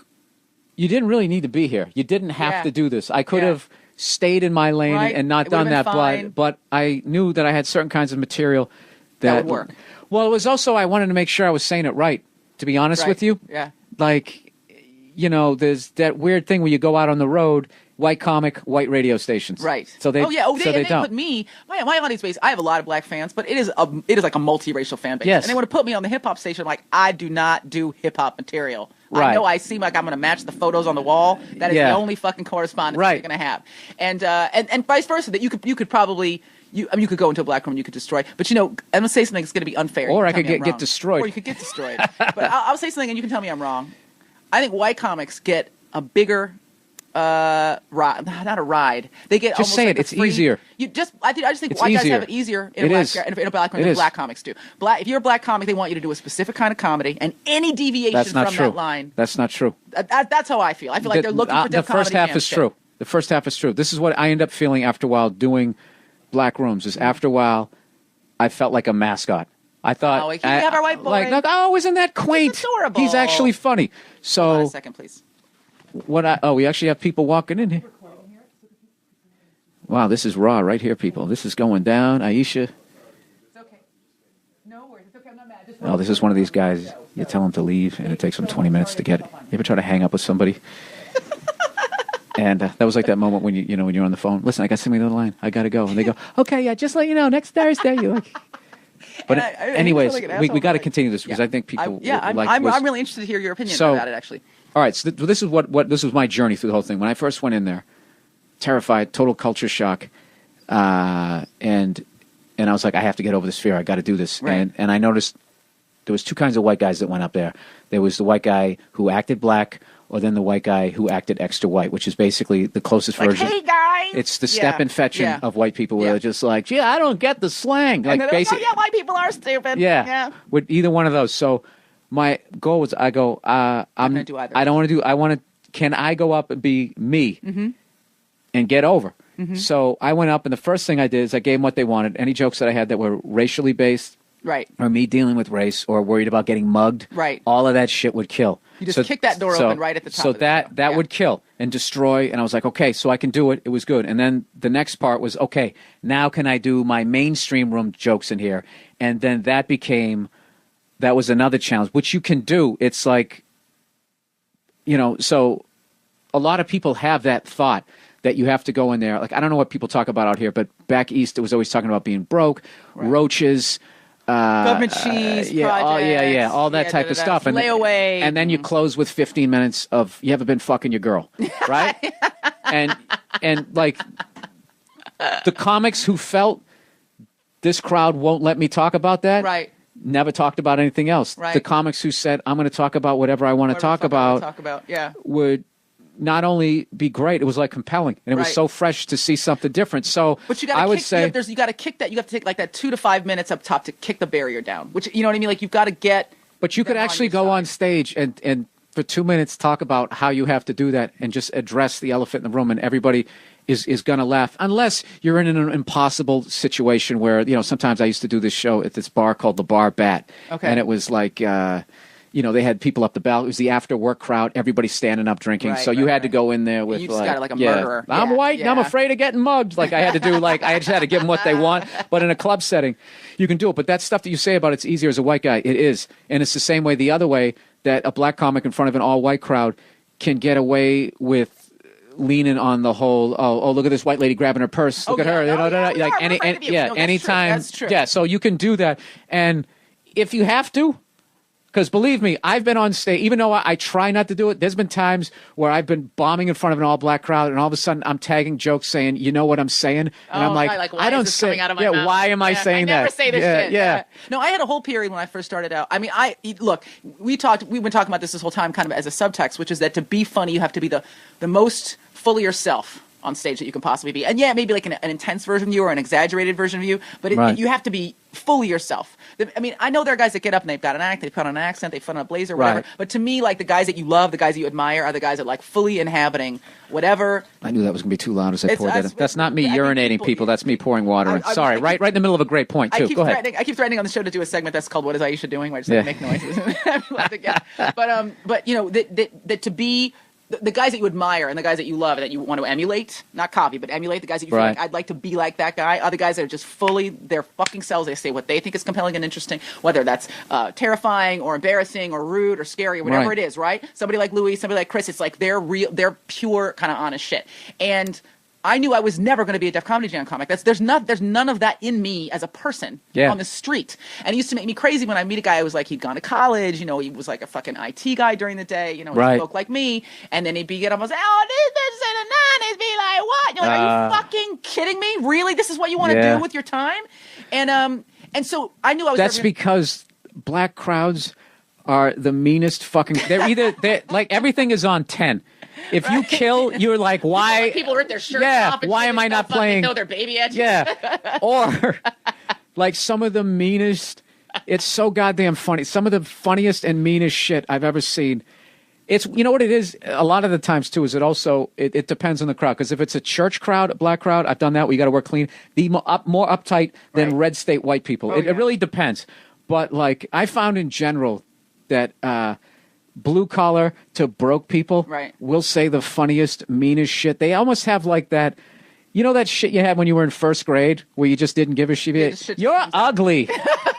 you didn't really need to be here. You didn't have to do this. I could have stayed in my lane and not done that, but I knew that I had certain kinds of material that would work. Well, it was also, I wanted to make sure I was saying it right, to be honest with you. Yeah. Like, you know, there's that weird thing where you go out on the road, white comic, white radio stations. Right. So they, they don't. put me, my audience base, I have a lot of black fans, but it is like a multiracial fan base. Yes. And they want to put me on the hip hop station. Like, I do not do hip hop material. Right. I know I seem like I'm going to match the photos on the wall. That is the only fucking correspondence you're going to have. And vice versa, that you could probably, you could go into a black room and you could destroy. But, you know, I'm going to say something that's going to be unfair. Or I could get destroyed. Or you could get destroyed. But I'll say something and you can tell me I'm wrong. I think white comics get a bigger ride, not a ride. They get just almost say like it. It's free, easier. I just think it's white guys easier. have it easier in a black room than black comics do. If you're a black comic, they want you to do a specific kind of comedy, and any deviation from that line. That's not true. That's how I feel. I feel like they're looking for the first comedy half is shit. true. The first half is true. This is what I end up feeling after a while doing black rooms. Is after a while, I felt like a mascot. I thought, we have our white boy. Like, isn't that quaint? He's adorable. He's actually funny. So, hold on a second, please. We actually have people walking in here. Wow, this is raw right here, people. This is going down. Aisha. It's okay. No worries. It's okay. I'm not mad. Oh, this is one of these guys. You tell him to leave, and it takes him 20 minutes to get it. You ever try to hang up with somebody? And that was like that moment when when you're on the phone. Listen, I got somebody on the line. I got to go. And they go, okay, yeah, just let you know, next Thursday. You're like... But anyways, we got to continue this because I think people. I'm really interested to hear your opinion about it. Actually. All right, so this is what this was my journey through the whole thing. When I first went in there, terrified, total culture shock, and I was like, I have to get over this fear. I got to do this. Right. And I noticed there was two kinds of white guys that went up there. There was the white guy who acted black, or then the white guy who acted extra white, which is basically the closest version. Hey guys, it's the step and fetching of white people where they're just like, gee, I don't get the slang. Like basically, white people are stupid. Yeah, with either one of those. So my goal was, I go, I don't want to do. I want to. Can I go up and be me and get over? Mm-hmm. So I went up, and the first thing I did is I gave them what they wanted. Any jokes that I had that were racially based, right, or me dealing with race, or worried about getting mugged, right, all of that shit would kill. You just kick that door open right at the top. So that would kill and destroy. And I was like, okay, so I can do it. It was good. And then the next part was, okay, now can I do my mainstream room jokes in here? And then that was another challenge, which you can do. It's like, so a lot of people have that thought that you have to go in there. Like, I don't know what people talk about out here, but back east, it was always talking about being broke, roaches, government cheese, projects, all that type of stuff, and layaway, and then you close with 15 minutes of you haven't been fucking your girl, right? and like the comics who felt this crowd won't let me talk about that, right? Never talked about anything else. Right. The comics who said I'm going to talk about whatever I want to talk about, would not only be great, it was like compelling, and it was so fresh to see something different. So, but you got to kick that. You have to take like that 2 to 5 minutes up top to kick the barrier down. Which you know what I mean? Like you've got to get. But you could actually go on stage and for 2 minutes talk about how you have to do that and just address the elephant in the room, and everybody is going to laugh, unless you're in an impossible situation where sometimes I used to do this show at this bar called the Bar Bat, and it was like. They had people up the bell. It was the after work crowd. Everybody standing up drinking. So you had to go in there with you just got it like a murderer. I'm white and I'm afraid of getting mugged. Like I had to do. I just had to give them what they want. But in a club setting, you can do it. But that stuff that you say about it's easier as a white guy. It is, and it's the same way the other way that a black comic in front of an all white crowd can get away with leaning on the whole. Oh, look at this white lady grabbing her purse. Look at her. Anytime. That's true. Yeah, so you can do that, and if you have to. Because believe me, I've been on stage, even though I try not to do it, there's been times where I've been bombing in front of an all-black crowd, and all of a sudden I'm tagging jokes saying, you know what I'm saying? And I'm like I don't say, why am I saying that? I never say this shit. Yeah. No, I had a whole period when I first started out. I mean, we've been talking about this whole time kind of as a subtext, which is that to be funny, you have to be the most fully yourself. on stage that you can possibly be. And yeah, maybe like an intense version of you or an exaggerated version of you, but you have to be fully yourself. I mean, I know there are guys that get up and they've got an act, they put on an accent, they put on a blazer, whatever. Right. But to me, like the guys that you love, the guys that you admire, are the guys that like fully inhabiting whatever. I knew that was going to be too loud as I poured that in. That's not me urinating, people. That's me pouring water in. Sorry, right in the middle of a great point, too. Go ahead. I keep threatening on the show to do a segment that's called "What Is Aisha Doing?" where I just make noises. But you know that to be the guys that you admire and the guys that you love and that you want to emulate, not copy, but emulate the guys that you feel like I'd like to be like that guy, are the guys that are just fully their fucking selves. They say what they think is compelling and interesting, whether that's terrifying or embarrassing or rude or scary or whatever it is, right? Somebody like Louis, somebody like Chris, it's like they're pure kind of honest shit. And I knew I was never going to be a Def Comedy Jam comic. There's none of that in me as a person on the street. And it used to make me crazy when I meet a guy who was like, he'd gone to college, you know, he was like a fucking IT guy during the day, you know, he spoke like me. And then he'd be get up and say, oh, this and the 90s, be like, what? You're like, are you fucking kidding me? Really? This is what you want to do with your time? And so I knew I was. That's because black crowds are the meanest fucking. They're like everything is on 10. If you kill, you're like, why? People rip their shirts off. And why am I not playing? Throw their baby at you. Yeah. Or like some of the meanest. It's so goddamn funny. Some of the funniest and meanest shit I've ever seen. It's, you know what it is? A lot of the times too is it depends on the crowd. Because if it's a church crowd, a black crowd, I've done that. We got to work clean. Be more uptight than red state white people. It really depends. But like I found in general that. Blue collar to broke people will say the funniest, meanest shit. They almost have like that, you know, that shit you had when you were in first grade where you just didn't give a shit. You're ugly.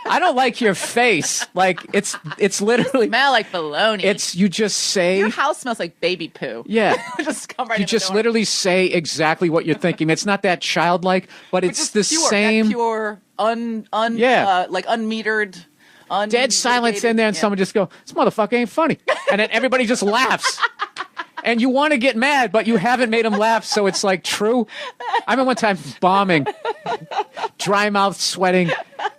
I don't like your face. Like it's literally you smell like baloney. You just say your house smells like baby poo. Yeah, just come right. You just literally say exactly what you're thinking. It's not that childlike, but it's the same. That pure, like unmetered. Dead silence in there, and someone just go, "This motherfucker ain't funny," and then everybody just laughs. And you want to get mad, but you haven't made them laugh, so it's like true. I remember one time bombing, dry mouth, sweating.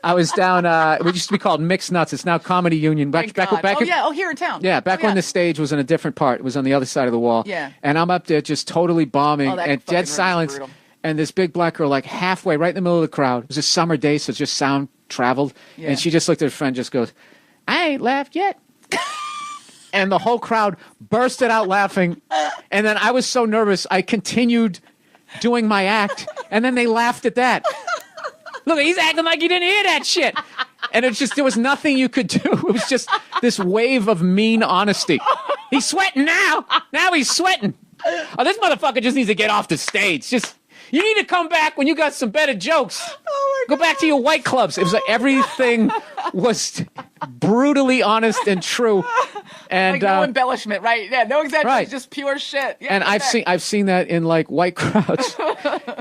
I was down. It used to be called Mixed Nuts. It's now Comedy Union. Back here in town. Yeah, when the stage was in a different part. It was on the other side of the wall. Yeah. And I'm up there just totally bombing and dead silence. And this big black girl, like halfway, right in the middle of the crowd. It was a summer day, so just sound traveled. Yeah. And she just looked at her friend, just goes, "I ain't laughed yet." And the whole crowd bursted out laughing. And then I was so nervous, I continued doing my act. And then they laughed at that. Look, he's acting like he didn't hear that shit. And it's just, there was nothing you could do. It was just this wave of mean honesty. He's sweating now. Now he's sweating. Oh, this motherfucker just needs to get off the stage. You need to come back when you got some better jokes. Go back to your white clubs. It was like everything was brutally honest and true. And like no embellishment, right? Yeah, no exaggeration, just pure shit. Yeah, and I've seen that in like white crowds,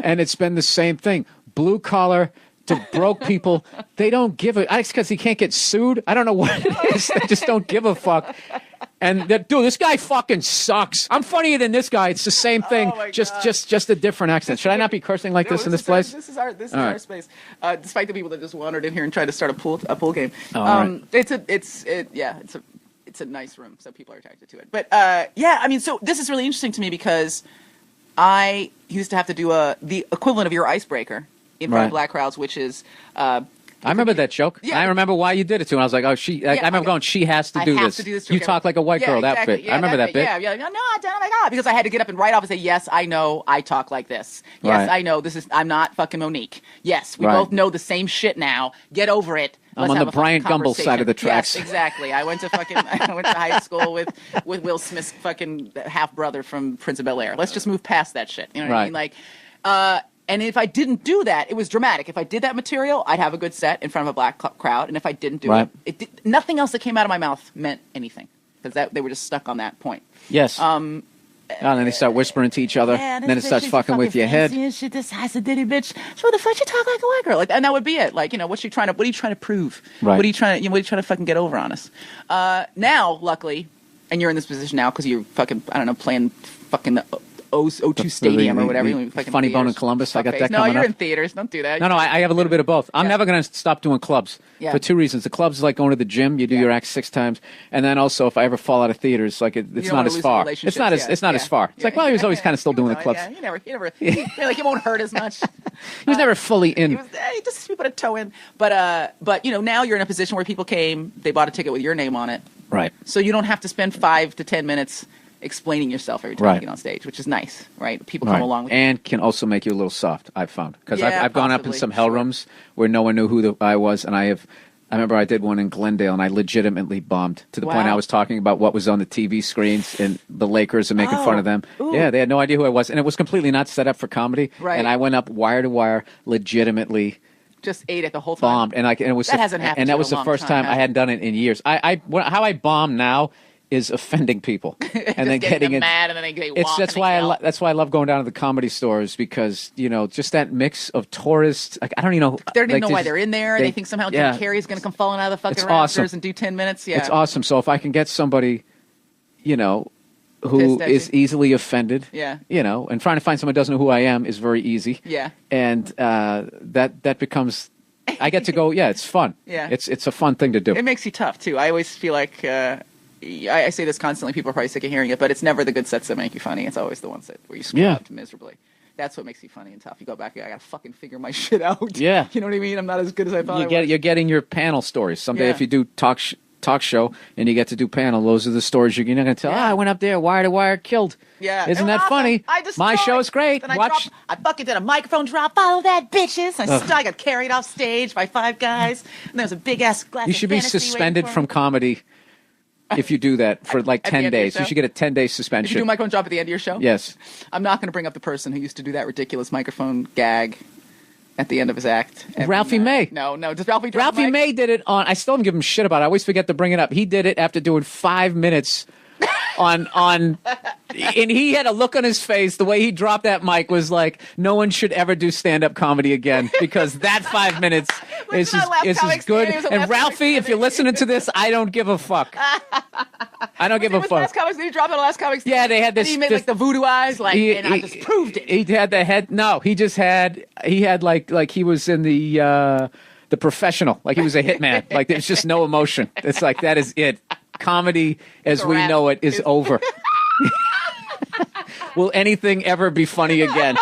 and it's been the same thing. Blue collar to broke people, they don't give a. It's because he can't get sued. I don't know what it is. They just don't give a fuck. And dude, this guy fucking sucks. I'm funnier than this guy. It's the same thing, just a different accent. Should I not be cursing like this in this place? This is our space. Despite the people that just wandered in here and tried to start a pool game. Right. It's a nice room, so people are attracted to it. But I mean, so this is really interesting to me because I used to have to do the equivalent of your icebreaker in front of black crowds, which is. I remember that joke. Yeah. I rember why you did it too. And I was like, oh, I remember going, she has to do this. You talk like a white girl, that bit. I remember that bit. Yeah. No, oh my God. Because I had to get up and write off and say, yes, I know I talk like this. Yes, I know I'm not fucking Monique. Yes, we both know the same shit now. Get over it. I'm on the Bryant Gumbel side of the tracks. Yes, exactly. I went to high school with Will Smith's fucking half brother from Prince of Bel-Air. Let's just move past that shit. You know what I mean? Like, and if I didn't do that, it was dramatic. If I did that material, I'd have a good set in front of a black crowd. And if I didn't do it, nothing else that came out of my mouth meant anything because they were just stuck on that point. Yes. And then they start whispering to each other. And then it starts fucking with your head. Shit, this has a ditty bitch. So what the fuck you talk like a white girl? Like, and that would be it. Like, you know, what are you trying to prove? Right. What are you trying to fucking get over on us? Now, luckily, and you're in this position now because you're fucking, I don't know, playing fucking O2 Stadium or whatever. Funny Bone in Columbus. I got that coming up. No, you're in theaters. Don't do that. No, I have a little bit of both. I'm never going to stop doing clubs for two reasons. The clubs is like going to the gym. You do your act 6 times. And then also, if I ever fall out of theaters, like it's not as far. It's not as far. It's like, well, he was always kind of still doing the clubs. Yeah, he never like, it won't hurt as much. He was never fully in. He just put a toe in. But now you're in a position where people came, they bought a ticket with your name on it. Right. So you don't have to spend 5 to 10 minutes explaining yourself every time you get on stage, which is nice, right? People come along with you. And can also make you a little soft, I've found. Because I've gone up in some hell rooms where no one knew who I was, and I remember I did one in Glendale, and I legitimately bombed to the point I was talking about what was on the TV screens and the Lakers and making fun of them. Ooh. Yeah, they had no idea who I was, and it was completely not set up for comedy. Right. And I went up wire to wire, legitimately. Just ate it the whole time. Bombed, and it was that hasn't happened. And that was the first time I hadn't done it in years. How I bomb now is offending people, and then getting mad, and then they that's why I love going down to the comedy stores, because just that mix of tourists. Like, I don't even know. They don't even know why they're in there. They think somehow Jim Carrey's going to come falling out of the fucking rafters and do 10 minutes. Yeah, it's awesome. So if I can get somebody, who is easily offended, and trying to find someone who doesn't know who I am is very easy. Yeah, and that becomes. I get to go. Yeah, it's fun. Yeah, it's a fun thing to do. It makes you tough too. I always feel like. I say this constantly. People are probably sick of hearing it, but it's never the good sets that make you funny. It's always the ones where you screw up miserably. That's what makes you funny and tough. You go back, I got to fucking figure my shit out. Yeah. You know what I mean? I'm not as good as I thought You're getting your panel stories. Someday if you do talk show and you get to do panel, those are the stories you're going to tell. I went up there, wire to wire, killed. Yeah. Isn't that funny? My show is great. Watch. I fucking did a microphone drop. Follow that, bitches. I got carried off stage by 5 guys. And there was a big-ass glass. You should be suspended from comedy. If you do that for like 10 days, you should get a 10-day suspension. If you do a microphone drop at the end of your show? Yes. I'm not going to bring up the person who used to do that ridiculous microphone gag at the end of his act. Ralphie May. No. Does Ralphie drop Ralphie May did it on, I still don't give him shit about it. I always forget to bring it up. He did it after doing 5 minutes on and he had a look on his face. The way he dropped that mic was like, no one should ever do stand-up comedy again, because that 5 minutes is as good. And Ralphie, if you're listening to this, I don't give a fuck. I don't give a fuck. Last comics, did he drop it on Last Comics? Yeah, they had this. And he made like the voodoo eyes, and I just proved it. He had the head. No, he had like he was in the Professional, like he was a hitman. Like there's just no emotion. It's like that is it. Comedy as we know it is over. Will anything ever be funny again?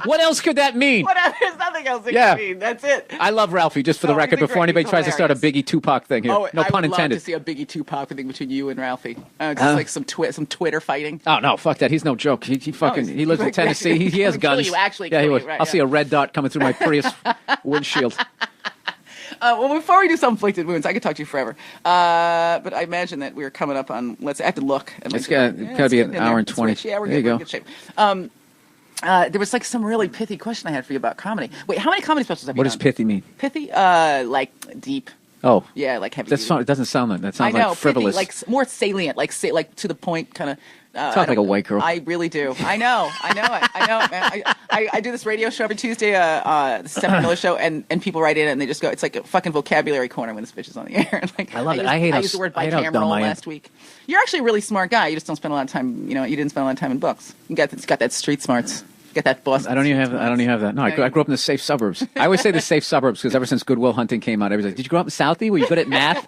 What else could that mean? There's nothing else it could mean. That's it. I love Ralphie, just for the record, before anybody tries to start a Biggie Tupac thing here. No pun intended. I would love to see a Biggie Tupac thing between you and Ralphie. Just like some Twitter fighting. Oh, no, fuck that. He's no joke. He lives in Tennessee. He has guns. I'll see a red dot coming through my Prius windshield. Well, before we do Self-Inflicted Wounds, I could talk to you forever. But I imagine that we're coming up on, I have to look. It's got to be an hour and 20. Yeah, we're good. We're in good shape. There was like some really pithy question I had for you about comedy. Wait, how many comedy specials have you done? What does pithy mean? Pithy? Like deep. Oh. Yeah, like heavy. It doesn't sound like that. Sounds like frivolous. Pithy, like more salient, like to the point kind of. Talk like a white girl. I really do. I know it, man. I do this radio show every Tuesday, the Stephanie Miller Show, and people write in and they just go, it's like a fucking vocabulary corner when this bitch is on the air. Like, I love it. I used the word bicameral last week. You're actually a really smart guy. You just don't spend a lot of time, you didn't spend a lot of time in books. It's got that street smarts. Get that Boston. I don't even have that. No, I grew up in the safe suburbs. I always say the safe suburbs because ever since Good Will Hunting came out, everybody's like, did you grow up in Southie? Were you good at math?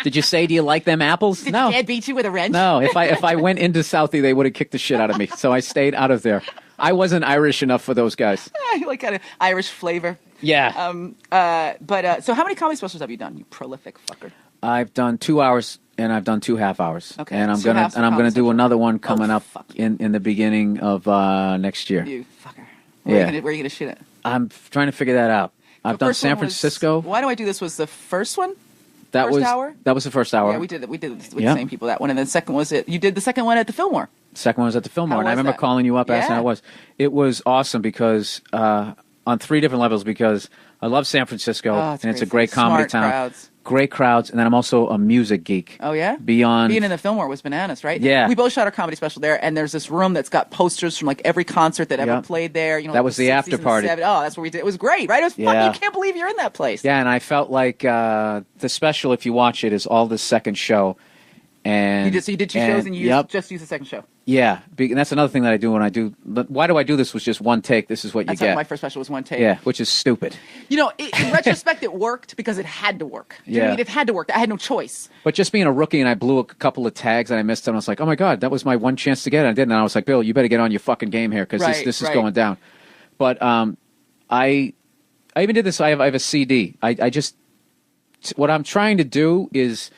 Did you say, do you like them apples? Did your dad beat you with a wrench? No, if I went into Southie, they would have kicked the shit out of me. So I stayed out of there. I wasn't Irish enough for those guys. You like kind of Irish flavor. Yeah. So how many comedy specials have you done, you prolific fucker? I've done 2 hours and I've done 2 half hours. Okay. And I'm gonna do another one coming up in the beginning of next year. You fucker. Where are you gonna shoot it? I'm trying to figure that out. I've done San Francisco. Why Do I Do This was the first one? That was the first hour. Yeah, we did it with the same people, that one. And then the second you did the second one at the Fillmore. Second one was at the Fillmore. And I remember calling you up asking how it was. It was awesome because, on 3 different levels, because I love San Francisco and it's a great comedy town. Crowds. Great crowds. And then I'm also a music geek. Oh, yeah? Being in the Fillmore was bananas, right? Yeah. We both shot our comedy special there, and there's this room that's got posters from like every concert that ever played there. That was the after party. Oh, that's what we did. It was great, right? It was fucking, you can't believe you're in that place. Yeah, and I felt like the special, if you watch it, is all the second show. And you did 2 shows and you just used the second show. Yeah, and that's another thing that I do when I do. Why do I do this? Was just one take. This is what you get. My first special was one take. Yeah, which is stupid. You know, in retrospect, it worked because it had to work. Do you know what I mean? It had to work. I had no choice. But just being a rookie and I blew a couple of tags and I missed them, I was like, oh my God, that was my one chance to get it. I didn't. And I was like, Bill, you better get on your fucking game here because this is going down. But I even did this. I have a CD. I just what I'm trying to do is.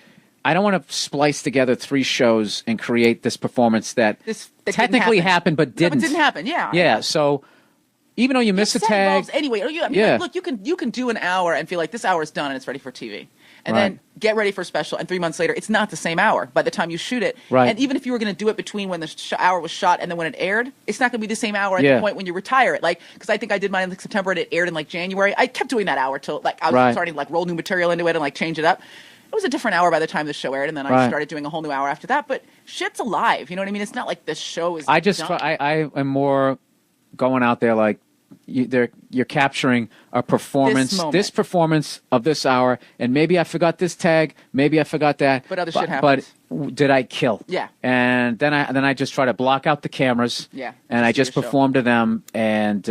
I don't want to splice together 3 shows and create this performance that technically happened but didn't. No, it didn't happen. Yeah. Yeah. So even though you miss a tag, anyway. Look, you can do an hour and feel like this hour is done and it's ready for TV, and then get ready for a special. And 3 months later, it's not the same hour by the time you shoot it. Right. And even if you were going to do it between when the hour was shot and then when it aired, it's not going to be the same hour at the point when you retire it. Like, because I think I did mine in September and it aired in like January. I kept doing that hour till like I was starting to like roll new material into it and like change it up. It was a different hour by the time the show aired, and then I started doing a whole new hour after that. But shit's alive, you know what I mean? It's not like this show is. I am more going out there like you're capturing a performance, this performance of this hour, and maybe I forgot this tag, maybe I forgot that, but other shit happens. But did I kill? Yeah. And then I just try to block out the cameras. Yeah. And I just perform to them and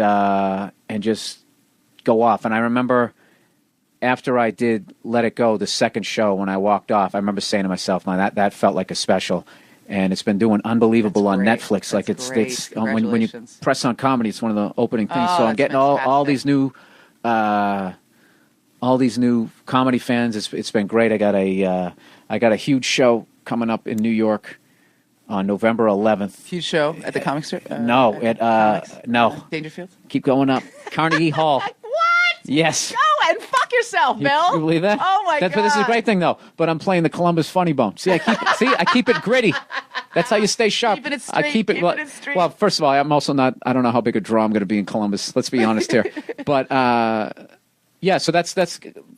just go off. And I remember. After I did Let It Go, the second show, when I walked off, I remember saying to myself, "Man, that felt like a special," and it's been doing unbelievable on Netflix. Like it's when you press on comedy, it's one of the opening things. So I'm getting all these new comedy fans. It's been great. I got a huge show coming up in New York on November 11th. Huge show at the Comic Store? No, Dangerfield. Keep going up, Carnegie Hall. Yes. Go and fuck yourself, Bill. You believe that? Oh my God. But this is a great thing though. But I'm playing the Columbus Funny Bone. See, I keep it gritty. That's how you stay sharp. Keeping it straight. I keep it straight. Well, first of all, I'm also not. I don't know how big a draw I'm going to be in Columbus. Let's be honest here. But yeah, so that's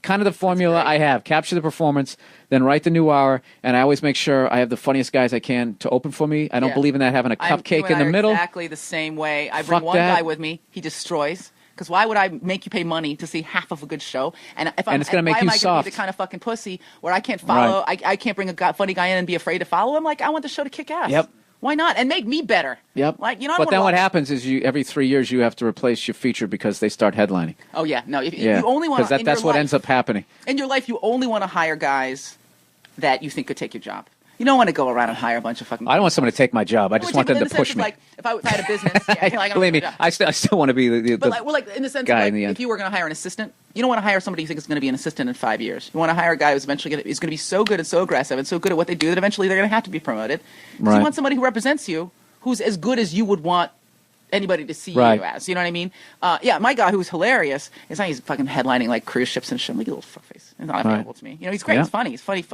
kind of the formula I have. Capture the performance, then write the new hour, and I always make sure I have the funniest guys I can to open for me. I don't believe in that having a cupcake in the middle. Exactly the same way. I bring one guy with me. He destroys. Because why would I make you pay money to see half of a good show? And if it's going to make you soft. Why am I going to be the kind of fucking pussy where I can't follow? I can't bring a funny guy in and be afraid to follow him. Like, I want the show to kick ass. Yep. Why not? And make me better. Yep. Like, you know. But then what happens is every 3 years you have to replace your feature because they start headlining. Oh yeah, no. You only want because that's what ends up happening in your life. You only want to hire guys that you think could take your job. You don't want to go around and hire a bunch of fucking. I don't want someone to take my job. I just want them to push me. Like, if I had a business, believe me, I still want to be the but like in the sense guy of in the end. If you were going to hire an assistant, you don't want to hire somebody you think is going to be an assistant in 5 years. You want to hire a guy who's eventually going to be so good and so aggressive and so good at what they do that eventually they're going to have to be promoted. So you want somebody who represents you, who's as good as you would want anybody to see you as. You know what I mean? Yeah, my guy who's hilarious is he's fucking headlining like cruise ships and shit. I'm like, you little fuckface. It's not available to me. You know, he's great. Yeah. He's funny. He's funny.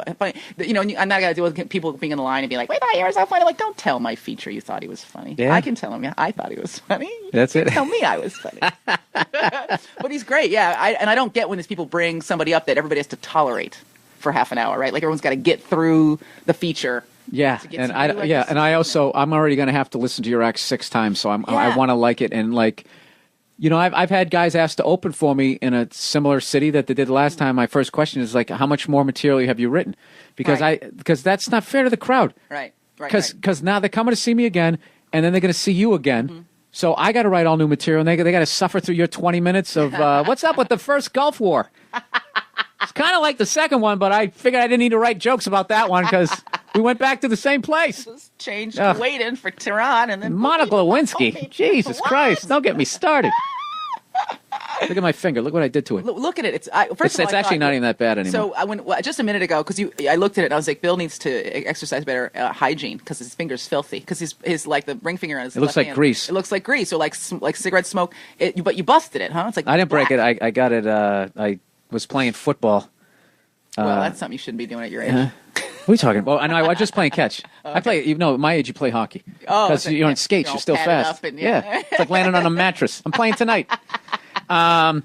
You know, I'm not gonna deal with people being in the line and be like, "Wait, that you're so funny." Like, don't tell my feature you thought he was funny. Yeah. I can tell him, I thought he was funny. That's it. Tell me I was funny. But he's great. Yeah, I don't get when these people bring somebody up that everybody has to tolerate for half an hour, right? Like everyone's got to get through the feature. Yeah, and I'm already going to have to listen to your act 6 times, so I want to like it. And like, you know, I've had guys asked to open for me in a similar city that they did last time. My first question is like, how much more material have you written? Because that's not fair to the crowd. Right. Because now they're coming to see me again, and then they're going to see you again. Mm-hmm. So I got to write all new material, and they got to suffer through your 20 minutes of what's up with the first Gulf War. It's kind of like the second one, but I figured I didn't need to write jokes about that one because we went back to the same place. Just changed Kuwait for Tehran and then Monica Lewinsky. Jesus Christ! Don't get me started. Look at my finger. Look what I did to it. Look at it. It's actually not even that bad anymore. So just a minute ago, because I looked at it and I was like, Bill needs to exercise better hygiene because his finger's filthy. Because his like the ring finger on his looks like hand, grease. It looks like grease or like cigarette smoke. But you busted it, huh? It's like I didn't break it. I got it. I was playing football. Well, that's something you shouldn't be doing at your age. What are you talking about? I know. I was just playing catch. Okay. I play. You know, at my age, you play hockey. Oh, because you're on skates. You're still fast. It's like landing on a mattress. I'm playing tonight. The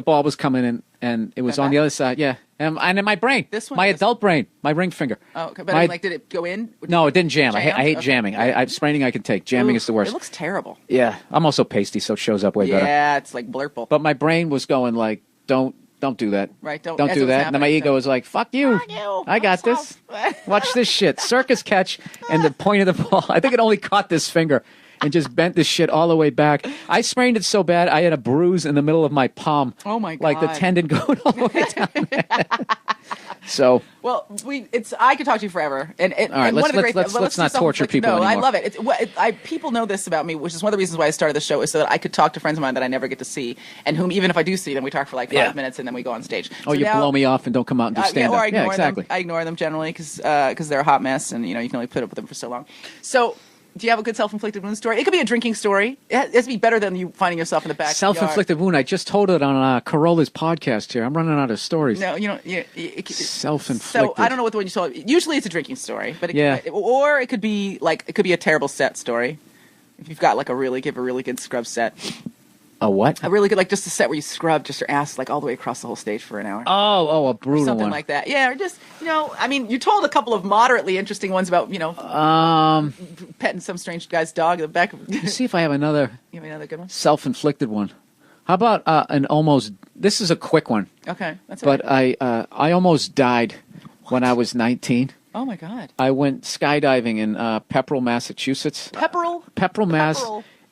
ball was coming in, and it was on the other side. Yeah, and in my brain, my adult brain, my ring finger. Oh, okay. But did it go in? No, it didn't jam. I hate jamming. I'm spraining. I can take jamming is the worst. It looks terrible. Yeah, I'm also pasty, so it shows up way better. Yeah, it's like blurple. But my brain was going like, don't don't do that. Right. Don't do that. And then my ego was like, fuck you. I got this. Watch this shit. Circus catch and the point of the ball. I think it only caught this finger and just bent this shit all the way back. I sprained it so bad, I had a bruise in the middle of my palm. Oh, my God. Like the tendon going all the way down there. So. Well, I could talk to you forever. And all right, let's not torture people anymore. I love it. People know this about me, which is one of the reasons why I started the show, is so that I could talk to friends of mine that I never get to see, and whom, even if I do see them, we talk for like 5 minutes, and then we go on stage. Oh, so you blow me off and don't come out and do stand-up. Or I ignore them. I ignore them generally because they're a hot mess, and you can only put up with them for so long. So. Do you have a good self-inflicted wound story? It could be a drinking story. It has to be better than you finding yourself in the back. Self-inflicted wound. I just told it on Corolla's podcast here. I'm running out of stories. No, self-inflicted. So I don't know what the one you told. Usually it's a drinking story, but or it could be a terrible set story. If you've got give a really good scrub set. A what? A really good, just a set where you scrub just your ass all the way across the whole stage for an hour. Oh, a brutal something one. like that. Yeah, or just you told a couple of moderately interesting ones about petting some strange guy's dog in the back. See if I have another. You have another good one. Self-inflicted one. How about an almost? This is a quick one. Okay, that's. But right. I almost died when I was 19. Oh my God! I went skydiving in Pepperell, Massachusetts. Pepperell, Mass.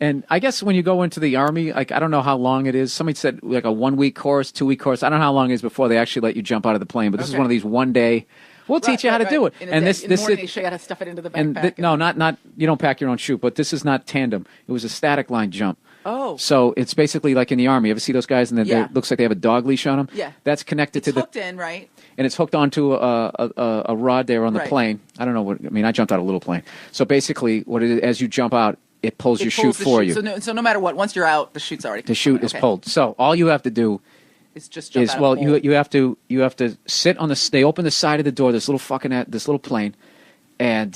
And I guess when you go into the Army, I don't know how long it is. Somebody said like a 1-week course, 2-week course. I don't know how long it is before they actually let you jump out of the plane. But this is one of these one day. We'll teach you how to do it. And this they show you how to stuff it into the backpack. Not you don't pack your own chute, but this is not tandem. It was a static line jump. Oh. So it's basically like in the Army. You ever see those guys and it looks like they have a dog leash on them? Yeah. That's connected to hooked in, right? And it's hooked onto a rod there on the plane. I don't know what. I mean, I jumped out of a little plane. So basically, what it is, as you jump out, it pulls your chute for you. So no matter what, once you're out, the chute's already. The chute is pulled. So all you have to do is just jump out. Well, you have to sit on the. They open the side of the door. This little plane, and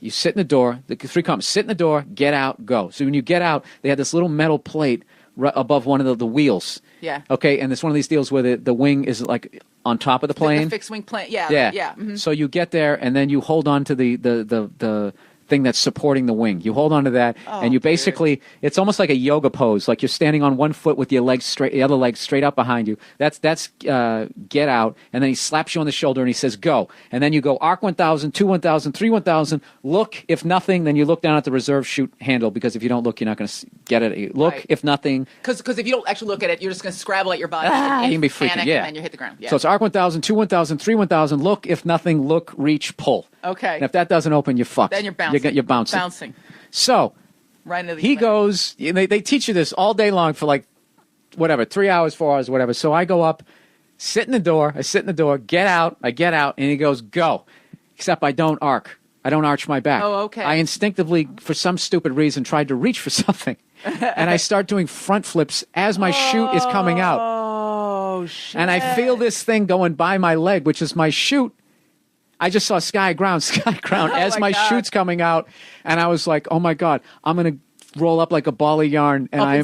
you sit in the door. The 3 comps sit in the door, get out, go. So when you get out, they had this little metal plate right above one of the wheels. Yeah. Okay, and it's one of these deals where the wing is like on top of the plane. The fixed wing plane. Yeah. Yeah. Mm-hmm. So you get there, and then you hold on to the thing that's supporting the wing. You hold on to that, and you basically, it's almost like a yoga pose. Like you're standing on one foot with your legs straight, the other leg straight up behind you. That's get out, and then he slaps you on the shoulder and he says, go. And then you go arc 1,000, 2 1,000, 3 1,000. Look, if nothing, then you look down at the reserve chute handle, because if you don't look, you're not going to get it. Look, if nothing. Because if you don't actually look at it, you're just going to scrabble at your body. You can be freaking, panic, and then you hit the ground. Yeah. So it's arc 1,000, 2 1,000, 3 1,000. Look, if nothing, look, reach, pull. Okay. And if that doesn't open, you're fucked. Then you're bouncing. You're bouncing. So right into the he goes. They teach you this all day long for 3 hours, 4 hours, whatever. So I go up, sit in the door. I sit in the door. Get out. I get out, and he goes, go. Except I don't arc. I don't arch my back. Oh, okay. I instinctively, for some stupid reason, tried to reach for something, and I start doing front flips as my chute is coming out. Oh shit! And I feel this thing going by my leg, which is my chute. I just saw sky ground as my chute's coming out, and I was like, "Oh my God, I'm gonna roll up like a ball of yarn, and I'm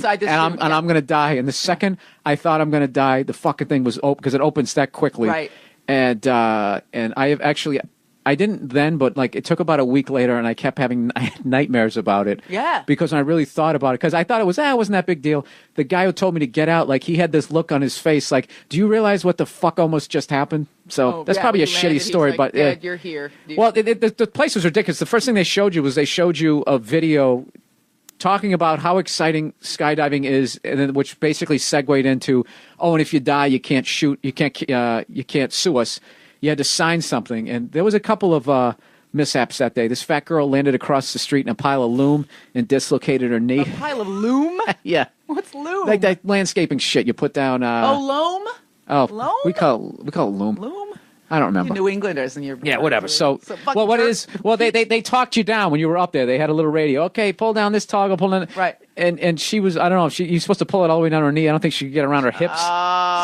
gonna die." And the second I thought I'm gonna die, the fucking thing was open, because it opens that quickly. Right. And I have actually, I didn't then, but it took about a week later, and I kept having nightmares about it. Yeah. Because I really thought about it, because I thought it wasn't that big deal. The guy who told me to get out, he had this look on his face, do you realize what the fuck almost just happened? So that's probably a shitty story, but Dad, you're here. Well, the place was ridiculous. The first thing they showed you was a video talking about how exciting skydiving is, and then, which basically segued into, and if you die, you can't shoot, you can't sue us. You had to sign something, and there was a couple of mishaps that day. This fat girl landed across the street in a pile of loom and dislocated her knee. A pile of loom? Yeah. What's loom? Like that landscaping shit you put down. Loam? Oh, loam? We call it loom. Loom? I don't remember. New Englanders and your whatever. So they talked you down when you were up there. They had a little radio. Okay, pull down this toggle, pull down. Right. And she was, I don't know, you're supposed to pull it all the way down her knee. I don't think she could get around her hips.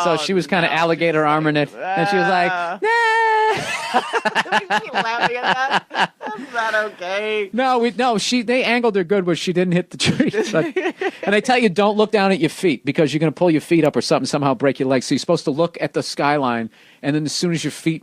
So she was kind of alligator arming it, and she was like, nah. You laughing at that? That's not okay. No, they angled her good where she didn't hit the tree. And I tell you, don't look down at your feet, because you're going to pull your feet up or something, somehow break your legs. So you're supposed to look at the skyline, and then as soon as your feet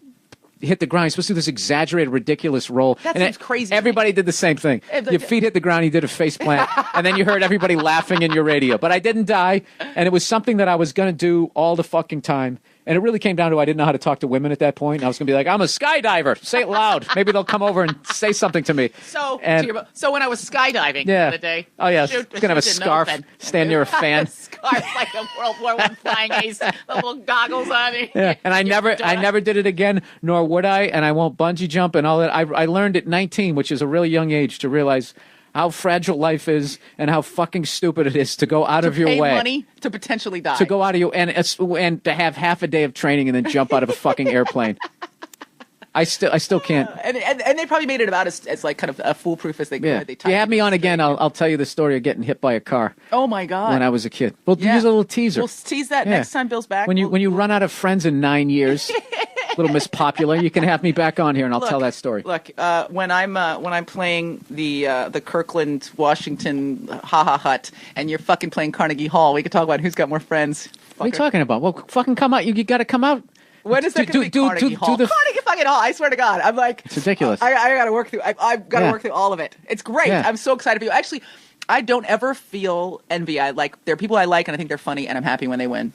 hit the ground, you're supposed to do this exaggerated, ridiculous roll. That seems crazy. Everybody did the same thing. Your feet hit the ground, you did a face plant, and then you heard everybody laughing in your radio. But I didn't die, and it was something that I was going to do all the fucking time. And it really came down to I didn't know how to talk to women at that point. I was going to be like, I'm a skydiver. Say it loud. Maybe they'll come over and say something to me. So when I was skydiving the other day. Oh, yeah. Going to have a scarf, stand near a fan. Scarf like a World War I flying ace, the little goggles on it. Yeah. And I never did it again, nor would I. And I won't bungee jump and all that. I learned at 19, which is a really young age, to realize how fragile life is and how fucking stupid it is to go out of your way. To pay money to potentially die. To go out of your and to have half a day of training and then jump out of a fucking airplane. I still can't. And they probably made it about as like kind of foolproof as they could. Yeah. If you have me on again, I'll tell you the story of getting hit by a car. Oh my God. When I was a kid. We'll use a little teaser. We'll tease that next time Bill's back. When you run out of friends in 9 years. Little Miss Popular, you can have me back on here and I'll tell that story. Look, when I'm playing the Kirkland, Washington Hut, and you're fucking playing Carnegie Hall, we can talk about who's got more friends. Fucker. What are you talking about? Well, fucking come out. You got to come out. When is that going to be Carnegie Hall? Carnegie fucking Hall. I swear to God. I'm like, it's ridiculous. I got to work through. I've got to work through all of it. It's great. Yeah. I'm so excited for you. Actually, I don't ever feel envy. There are people I like and I think they're funny, and I'm happy when they win.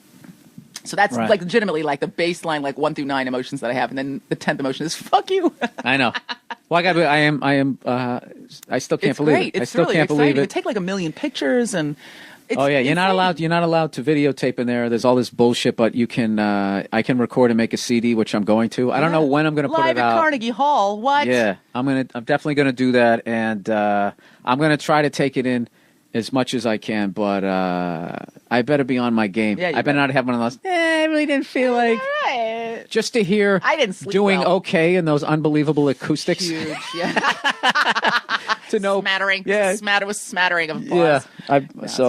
So that's like legitimately like the baseline, like 1 through 9 emotions that I have, and then the 10th emotion is fuck you. I know. Well, I still can't believe it. It's I still really can't exciting. believe it. You take like 1 million pictures and. You're not allowed to videotape in there. There's all this bullshit, but you can. I can record and make a CD, which I'm going to. I don't know when I'm going to put it out. Live at Carnegie Hall. What? Yeah, I'm definitely gonna do that, and I'm gonna try to take it in as much as I can, but I better be on my game. Yeah, I better not have one of those. I really didn't feel like. Right. Just to hear I didn't sleep doing well. Okay in those unbelievable acoustics. Huge, yeah. To know. Smattering. Yeah. Smattering of applause. Yeah. So.